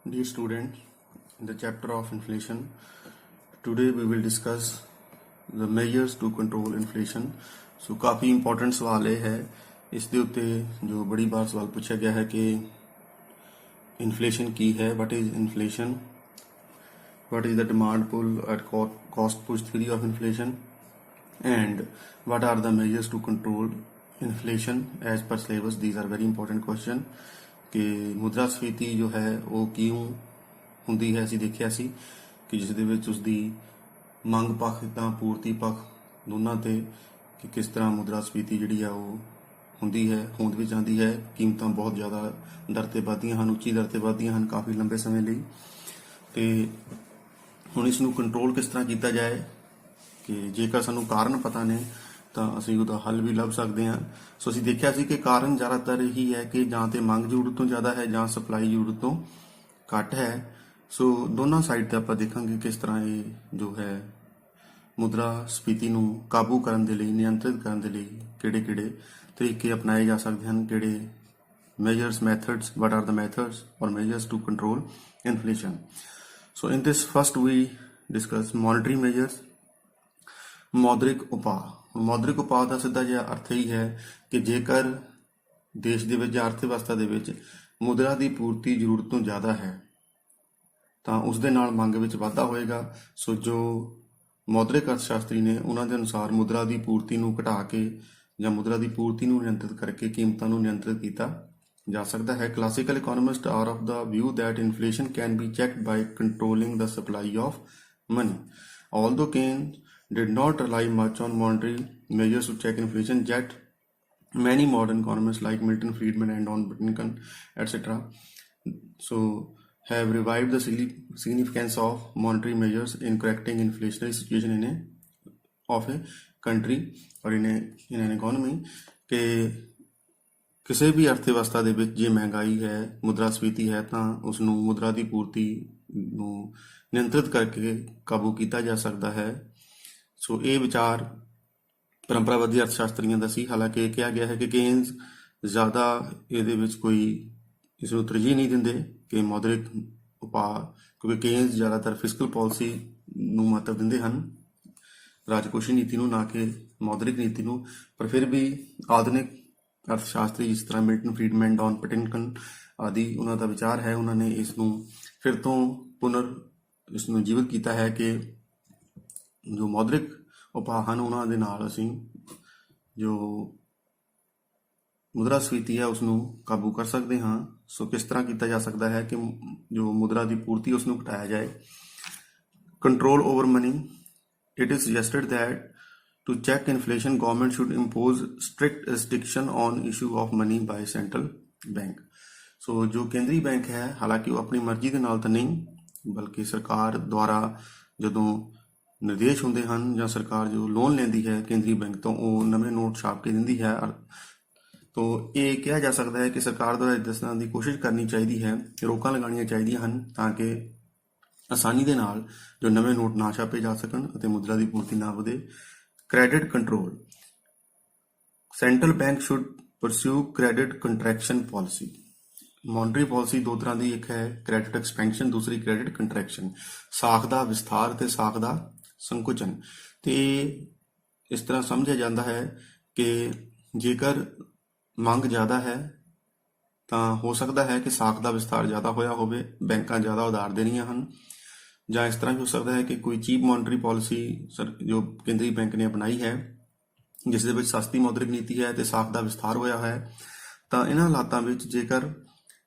Dear student, in the chapter of inflation, today we will discuss the measures to control inflation. So काफ़ी important सवाल ਇਹ ਹੈ ਇਸ ਦੇ ਉੱਤੇ ਜੋ ਬੜੀ ਵਾਰ ਸਵਾਲ ਪੁੱਛਿਆ ਗਿਆ ਹੈ ਕਿ ਇਨਫਲੇਸ਼ਨ ਕੀ ਹੈ, what is inflation, what is the demand pull and cost push theory of inflation, and what are the measures to control inflation as per syllabus. These are very important question. ਕਿ ਮੁਦਰਾਸਫੀਤੀ ਜੋ ਹੈ ਉਹ ਕਿਉਂ ਹੁੰਦੀ ਹੈ। ਅਸੀਂ ਦੇਖਿਆ ਸੀ ਕਿ ਜਿਸ ਦੇ ਵਿੱਚ ਉਸਦੀ ਮੰਗ ਪੱਖ ਤਾਂ ਪੂਰਤੀ ਪੱਖ ਦੋਨਾਂ ਤੇ ਕਿ ਕਿਸ ਤਰ੍ਹਾਂ ਮੁਦਰਾਸਫੀਤੀ ਜਿਹੜੀ ਆ ਉਹ ਹੁੰਦੀ ਹੈ, ਹੋਂਦ ਵਿੱਚ ਆਉਂਦੀ ਹੈ। ਕੀਮਤਾਂ ਬਹੁਤ ਜ਼ਿਆਦਾ ਦਰ 'ਤੇ ਵੱਧਦੀਆਂ ਹਨ, ਉੱਚੀ ਦਰ 'ਤੇ ਵੱਧਦੀਆਂ ਹਨ ਕਾਫੀ ਲੰਬੇ ਸਮੇਂ ਲਈ। ਤੇ ਹੁਣ ਇਸ ਨੂੰ ਕੰਟਰੋਲ ਕਿਸ ਤਰ੍ਹਾਂ ਕੀਤਾ ਜਾਏ ਕਿ ਜੇਕਰ ਸਾਨੂੰ ਕਾਰਨ ਪਤਾ ਨੇ ਤਾਂ ਅਸੀਂ ਉਹਦਾ ਹੱਲ ਵੀ ਲੱਭ ਸਕਦੇ ਹਾਂ। ਸੋ ਅਸੀਂ ਦੇਖਿਆ ਸੀ ਕਿ ਕਾਰਨ ਜ਼ਿਆਦਾਤਰ ਇਹੀ ਹੈ ਕਿ ਜਾਂ ਤੇ ਮੰਗ ਜ਼ਰੂਰਤ ਤੋਂ ਜ਼ਿਆਦਾ ਹੈ ਜਾਂ ਸਪਲਾਈ ਜ਼ਰੂਰਤ ਤੋਂ ਘੱਟ ਹੈ। ਸੋ ਦੋਨਾਂ ਸਾਈਡ ਤੇ ਆਪਾਂ ਦੇਖਾਂਗੇ ਕਿਸ ਤਰ੍ਹਾਂ ਇਹ ਜੋ ਹੈ ਮੁਦਰਾਸਫੀਤੀ ਨੂੰ ਕਾਬੂ ਕਰਨ ਦੇ ਲਈ, ਨਿਯੰਤਰਿਤ ਕਰਨ ਦੇ ਲਈ ਕਿਹੜੇ-ਕਿਹੜੇ ਤਰੀਕੇ ਅਪਣਾਏ ਜਾ ਸਕਦੇ ਹਨ, ਕਿਹੜੇ methods, what are the methods or measures to control inflation. So in this first we discuss monetary measures. ਮੌਦਰਿਕ ਉਪਾਅ। ਮੌਦਰਿਕ ਉਪਾਅ ਦਾ ਸਿੱਧਾ ਜਿਹਾ ਅਰਥ ਹੀ ਹੈ ਕਿ ਜੇਕਰ ਦੇਸ਼ ਦੇ ਵਿੱਚ ਜਾਂ ਅਰਥ ਵਿਵਸਥਾ ਦੇ ਵਿੱਚ ਮੁਦਰਾ ਦੀ ਪੂਰਤੀ ਜ਼ਰੂਰਤ ਤੋਂ ਜ਼ਿਆਦਾ ਹੈ ਤਾਂ ਉਸ ਦੇ ਨਾਲ ਮੰਗ ਵਿੱਚ ਵਾਧਾ ਹੋਏਗਾ। ਸੋ ਜੋ ਮੌਦਰਿਕ ਅਰਥ ਸ਼ਾਸਤਰੀ ਨੇ ਉਹਨਾਂ ਦੇ ਅਨੁਸਾਰ ਮੁਦਰਾ ਦੀ ਪੂਰਤੀ ਨੂੰ ਘਟਾ ਕੇ ਜਾਂ ਮੁਦਰਾ ਦੀ ਪੂਰਤੀ ਨੂੰ ਨਿਯੰਤਰਿਤ ਕਰਕੇ ਕੀਮਤਾਂ ਨੂੰ ਨਿਯੰਤਰਿਤ ਕੀਤਾ ਜਾ ਸਕਦਾ ਹੈ। Classical economist are of the view that inflation can be checked by controlling the supply of money. Although Keynes did not rely much on monetary measures to check inflation, yet many modern economists like Milton Friedman and Don Britton, etc., so have revived the significance of monetary measures in correcting inflationary situation of a country or in an economy. ਕਿ ਕਿਸੇ ਵੀ ਅਰਥ ਵਿਵਸਥਾ ਦੇ ਵਿੱਚ ਜੇ ਮਹਿੰਗਾਈ ਹੈ, ਮੁਦਰਾਸਫੀਤੀ ਹੈ ਤਾਂ ਉਸ ਨੂੰ ਮੁਦਰਾ ਦੀ ਪੂਰਤੀ ਨੂੰ ਨਿਯੰਤਰਿਤ ਕਰਕੇ ਕਾਬੂ ਕੀਤਾ ਜਾ ਸਕਦਾ ਹੈ। ਸੋ ਇਹ ਵਿਚਾਰ ਪਰੰਪਰਾਵਾਦੀ ਅਰਥ ਸ਼ਾਸਤਰੀਆਂ ਦਾ ਸੀ। ਹਾਲਾਂਕਿ ਕਿਹਾ ਗਿਆ ਹੈ ਕਿ ਕੇਨਜ਼ ਜ਼ਿਆਦਾ ਇਹਦੇ ਵਿੱਚ ਕੋਈ ਇਸ ਨੂੰ ਤਰਜੀਹ ਨਹੀਂ ਦਿੰਦੇ ਕਿ ਮੌਦਰਿਕ ਉਪਾਅ, ਕਿਉਂਕਿ ਕੇਨਜ਼ ਜ਼ਿਆਦਾਤਰ ਫਿਸਕਲ ਪਾਲਿਸੀ ਨੂੰ ਮਹੱਤਵ ਦਿੰਦੇ ਹਨ, ਰਾਜਕੋਸ਼ੀ ਨੀਤੀ ਨੂੰ, ਨਾ ਕਿ ਮੌਦਰਿਕ ਨੀਤੀ ਨੂੰ। ਪਰ ਫਿਰ ਵੀ ਆਧੁਨਿਕ ਅਰਥ ਸ਼ਾਸਤਰੀ ਜਿਸ ਤਰ੍ਹਾਂ ਮਿਲਟਨ ਫਰੀਡਮੈਨ, ਡੌਨ ਬ੍ਰਿਟਿਨਕਨ ਆਦਿ, ਉਹਨਾਂ ਦਾ ਵਿਚਾਰ ਹੈ, ਉਹਨਾਂ ਨੇ ਇਸ ਨੂੰ ਫਿਰ ਤੋਂ ਇਸ ਨੂੰ ਜੀਵਤ ਕੀਤਾ ਹੈ ਕਿ ਜੋ ਮੌਦਰਿਕ ਉਪਾਅ ਹਨ ਉਹਨਾਂ ਦੇ ਨਾਲ ਅਸੀਂ ਜੋ ਮੁਦਰਾਸਫੀਤੀ ਹੈ ਉਸ ਨੂੰ ਕਾਬੂ ਕਰ ਸਕਦੇ ਹਾਂ। ਸੋ ਕਿਸ ਤਰ੍ਹਾਂ ਕੀਤਾ ਜਾ ਸਕਦਾ ਹੈ ਕਿ ਜੋ ਮੁਦਰਾ ਦੀ ਪੂਰਤੀ ਉਸ ਨੂੰ ਘਟਾਇਆ ਜਾਏ। Control over money. It is suggested that to check inflation, government should impose strict restriction on issue of money by central bank. ਸੋ ਜੋ ਕੇਂਦਰੀ ਬੈਂਕ ਹੈ, ਹਾਲਾਂਕਿ ਉਹ ਆਪਣੀ ਮਰਜ਼ੀ ਦੇ ਨਾਲ ਤਾਂ ਨਹੀਂ, ਬਲਕਿ ਸਰਕਾਰ ਦੁਆਰਾ ਜਦੋਂ ਨਿਰਦੇਸ਼ ਹੁੰਦੇ ਹਨ ਜਾਂ ਸਰਕਾਰ ਜੋ ਲੋਨ ਲੈਂਦੀ ਹੈ ਕੇਂਦਰੀ ਬੈਂਕ ਤੋਂ, ਉਹ ਨਵੇਂ ਨੋਟ ਛਾਪ ਕੇ ਦਿੰਦੀ ਹੈ। ਤੋ ਇਹ ਕਿਹਾ ਜਾ ਸਕਦਾ ਹੈ ਕਿ ਸਰਕਾਰ ਦੁਆਰਾ ਦੱਸਣ ਦੀ ਕੋਸ਼ਿਸ਼ ਕਰਨੀ ਚਾਹੀਦੀ ਹੈ, ਰੋਕਾਂ ਲਗਾਉਣੀਆਂ ਚਾਹੀਦੀਆਂ ਹਨ ਤਾਂ ਕਿ ਆਸਾਨੀ ਦੇ ਨਾਲ ਜੋ ਨਵੇਂ ਨੋਟ ਨਾ ਛਾਪੇ ਜਾ ਸਕਣ ਅਤੇ ਮੁਦਰਾ ਦੀ ਪੂਰਤੀ ਨਾ ਵਧੇ। Credit control. Central bank should pursue credit contraction policy. Monetary policy ਦੋ ਤਰ੍ਹਾਂ ਦੀ, ਇੱਕ ਹੈ credit expansion, ਦੂਸਰੀ credit contraction, ਸਾਖ ਦਾ ਵਿਸਥਾਰ ਤੇ ਸਾਖ ਦਾ ਸੰਕੁਚਨ। ਤੇ ਇਸ ਤਰ੍ਹਾਂ ਸਮਝਿਆ ਜਾਂਦਾ ਹੈ ਕਿ ਜੇਕਰ ਮੰਗ ਜ਼ਿਆਦਾ ਹੈ ਤਾਂ ਹੋ ਸਕਦਾ ਹੈ ਕਿ ਸਾਖ ਦਾ ਵਿਸਥਾਰ ਜ਼ਿਆਦਾ ਹੋਇਆ ਹੋਵੇ, ਬੈਂਕਾਂ ਜ਼ਿਆਦਾ ਉਧਾਰ ਦੇਣੀਆਂ ਹਨ, ਜਾਂ ਇਸ ਤਰ੍ਹਾਂ ਵੀ ਹੋ ਸਕਦਾ ਹੈ ਕਿ ਕੋਈ ਚੀਪ ਮੌਨਟਰੀ ਪਾਲਿਸੀ ਜੋ ਕੇਂਦਰੀ ਬੈਂਕ ਨੇ ਅਪਣਾਈ ਹੈ ਜਿਸ ਦੇ ਵਿੱਚ ਸਸਤੀ ਮੌਦਰਿਕ ਨੀਤੀ ਹੈ ਤੇ ਸਾਖ ਦਾ ਵਿਸਥਾਰ ਹੋਇਆ ਹੈ। ਤਾਂ ਇਹਨਾਂ ਹਾਲਾਤਾਂ ਵਿੱਚ ਜੇਕਰ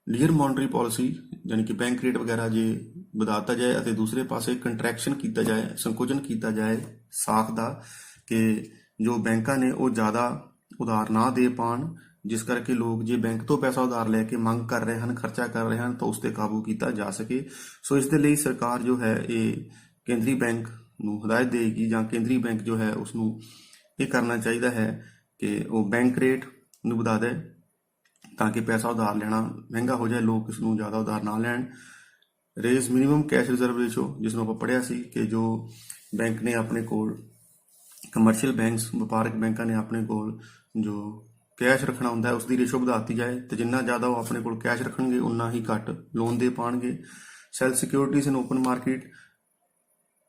ਲੀਅਰ ਮੌਨਟਰੀ ਪਾਲਿਸੀ ਯਾਨੀ ਕਿ ਬੈਂਕ ਰੇਟ ਵਗੈਰਾ ਜੇ ਵਧਾ ਦਿੱਤਾ ਜਾਏ ਅਤੇ ਦੂਸਰੇ ਪਾਸੇ ਕੰਟਰੈਕਸ਼ਨ ਕੀਤਾ ਜਾਏ, ਸੰਕੁਚਨ ਕੀਤਾ ਜਾਏ ਸਾਖ ਦਾ, ਕਿ ਜੋ ਬੈਂਕਾਂ ਨੇ ਉਹ ਜ਼ਿਆਦਾ ਉਧਾਰ ਨਾ ਦੇ ਪਾਉਣ, ਜਿਸ ਕਰਕੇ ਲੋਕ ਜੇ ਬੈਂਕ ਤੋਂ ਪੈਸਾ ਉਧਾਰ ਲੈ ਕੇ ਮੰਗ ਕਰ ਰਹੇ ਹਨ, ਖਰਚਾ ਕਰ ਰਹੇ ਹਨ, ਤਾਂ ਉਸ 'ਤੇ ਕਾਬੂ ਕੀਤਾ ਜਾ ਸਕੇ। ਸੋ ਇਸ ਦੇ ਲਈ ਸਰਕਾਰ ਜੋ ਹੈ ਇਹ ਕੇਂਦਰੀ ਬੈਂਕ ਨੂੰ ਹਦਾਇਤ ਦੇਗੀ ਜਾਂ ਕੇਂਦਰੀ ਬੈਂਕ ਜੋ ਹੈ ਉਸ ਨੂੰ ਇਹ ਕਰਨਾ ਚਾਹੀਦਾ ਹੈ ਕਿ ਉਹ ਬੈਂਕ ਰੇਟ ਨੂੰ ਵਧਾ ਦੇ ਤਾਂ ਕਿ ਪੈਸਾ ਉਧਾਰ ਲੈਣਾ ਮਹਿੰਗਾ ਹੋ ਜਾਏ, ਲੋਕ ਇਸ ਨੂੰ ਜ਼ਿਆਦਾ ਉਧਾਰ ਨਾ ਲੈਣ। Raise minimum cash reserve ratio, ਜਿਸ ਨੂੰ ਆਪਾਂ ਪੜ੍ਹਿਆ ਸੀ ਕਿ ਜੋ ਬੈਂਕ ਨੇ ਆਪਣੇ ਕੋਲ, ਕਮਰਸ਼ੀਅਲ ਬੈਂਕਸ, ਵਪਾਰਕ ਬੈਂਕਾਂ ਨੇ ਆਪਣੇ ਕੋਲ ਜੋ ਕੈਸ਼ ਰੱਖਣਾ ਹੁੰਦਾ ਹੈ ਉਸ ਦੀ ਰੇਸ਼ੋ ਵਧਾ ਦਿੱਤੀ ਜਾਏ ਤੇ ਜਿੰਨਾ ਜ਼ਿਆਦਾ ਉਹ ਆਪਣੇ ਕੋਲ ਕੈਸ਼ ਰੱਖਣਗੇ ਉਨਾ ਹੀ ਘੱਟ ਲੋਨ ਦੇ ਪਾਣਗੇ। ਸੈਲ ਸਿਕਿਉਰਿਟੀਜ਼ ਇਨ ਓਪਨ ਮਾਰਕੀਟ,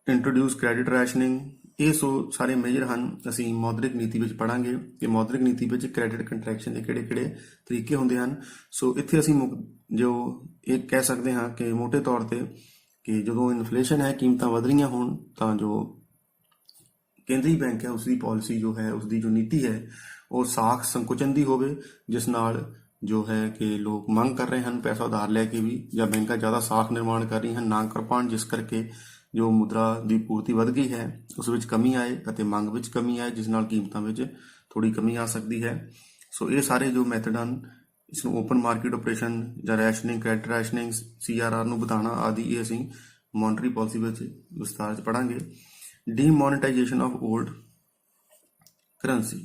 ਇੰਟਰੋਡਿਊਸ ਕ੍ਰੈਡਿਟ ਰੈਸ਼ਨਿੰਗ, ਇਹ ਸਾਰੇ ਮੇਜਰ ਹਨ ਅਸੀਂ ਮੌਦਰਿਕ ਨੀਤੀ ਵਿੱਚ ਪੜਾਂਗੇ ਕਿ ਮੌਦਰਿਕ ਨੀਤੀ ਵਿੱਚ ਕ੍ਰੈਡਿਟ ਕੰਟਰੈਕਸ਼ਨ ਦੇ ਕਿਹੜੇ-ਕਿਹੜੇ ਤਰੀਕੇ ਹੁੰਦੇ ਹਨ। ਸੋ ਇੱਥੇ ਅਸੀਂ ਜੋ ਇਹ ਕਹਿ ਸਕਦੇ ਹਾਂ ਕਿ ਮੋਟੇ ਤੌਰ ਤੇ ਕਿ ਜਦੋਂ ਇਨਫਲੇਸ਼ਨ ਹੈ, ਕੀਮਤਾਂ ਵਧ ਰਹੀਆਂ ਹੋਣ ਤਾਂ ਜੋ ਕੇਂਦਰੀ ਬੈਂਕ ਹੈ ਉਸ ਦੀ ਪਾਲਿਸੀ ਜੋ ਹੈ, ਉਸ ਦੀ ਜੋ ਨੀਤੀ ਹੈ ਉਹ ਸਾਖ ਸੰਕੁਚਨ ਦੀ ਹੋਵੇ, ਜਿਸ ਨਾਲ ਜੋ ਹੈ ਕਿ ਲੋਕ ਮੰਗ ਕਰ ਰਹੇ ਹਨ ਪੈਸਾ ਉਧਾਰ ਲੈ ਕੇ ਵੀ, ਜਾਂ ਬੈਂਕਾਂ ਜ਼ਿਆਦਾ ਸਾਖ ਨਿਰਮਾਣ ਕਰ ਰਹੀਆਂ ਹਨ ਨਾ ਕਰ ਪਾਉਣ, ਜਿਸ ਕਰਕੇ ਜੋ ਮੁਦਰਾ ਦੀ ਪੂਰਤੀ ਵੱਧ ਗਈ ਹੈ ਉਸ ਵਿੱਚ ਕਮੀ ਆਏ ਅਤੇ ਮੰਗ ਵਿੱਚ ਕਮੀ ਆਏ, ਜਿਸ ਨਾਲ ਕੀਮਤਾਂ ਵਿੱਚ ਥੋੜੀ ਕਮੀ ਆ ਸਕਦੀ ਹੈ। ਸੋ ਇਹ ਸਾਰੇ ਜੋ ਮੈਥਡ ਹਨ, ਇਸ ਨੂੰ ਓਪਨ ਮਾਰਕੀਟ ਆਪਰੇਸ਼ਨ ਜਾਂ ਰੈਸ਼ਨਿੰਗ, ਕ੍ਰੈਡਿਟ ਰੈਸ਼ਨਿੰਗ, CRR ਨੂੰ ਵਧਾਉਣਾ ਆਦਿ, ਇਹ ਅਸੀਂ ਮੋਨਟਰੀ ਪਾਲਿਸੀ ਵਿੱਚ ਵਿਸਤਾਰ 'ਚ ਪੜਾਂਗੇ। ਡੀਮੋਨੇਟਾਈਜੇਸ਼ਨ ਆਫ ਓਲਡ ਕਰੰਸੀ,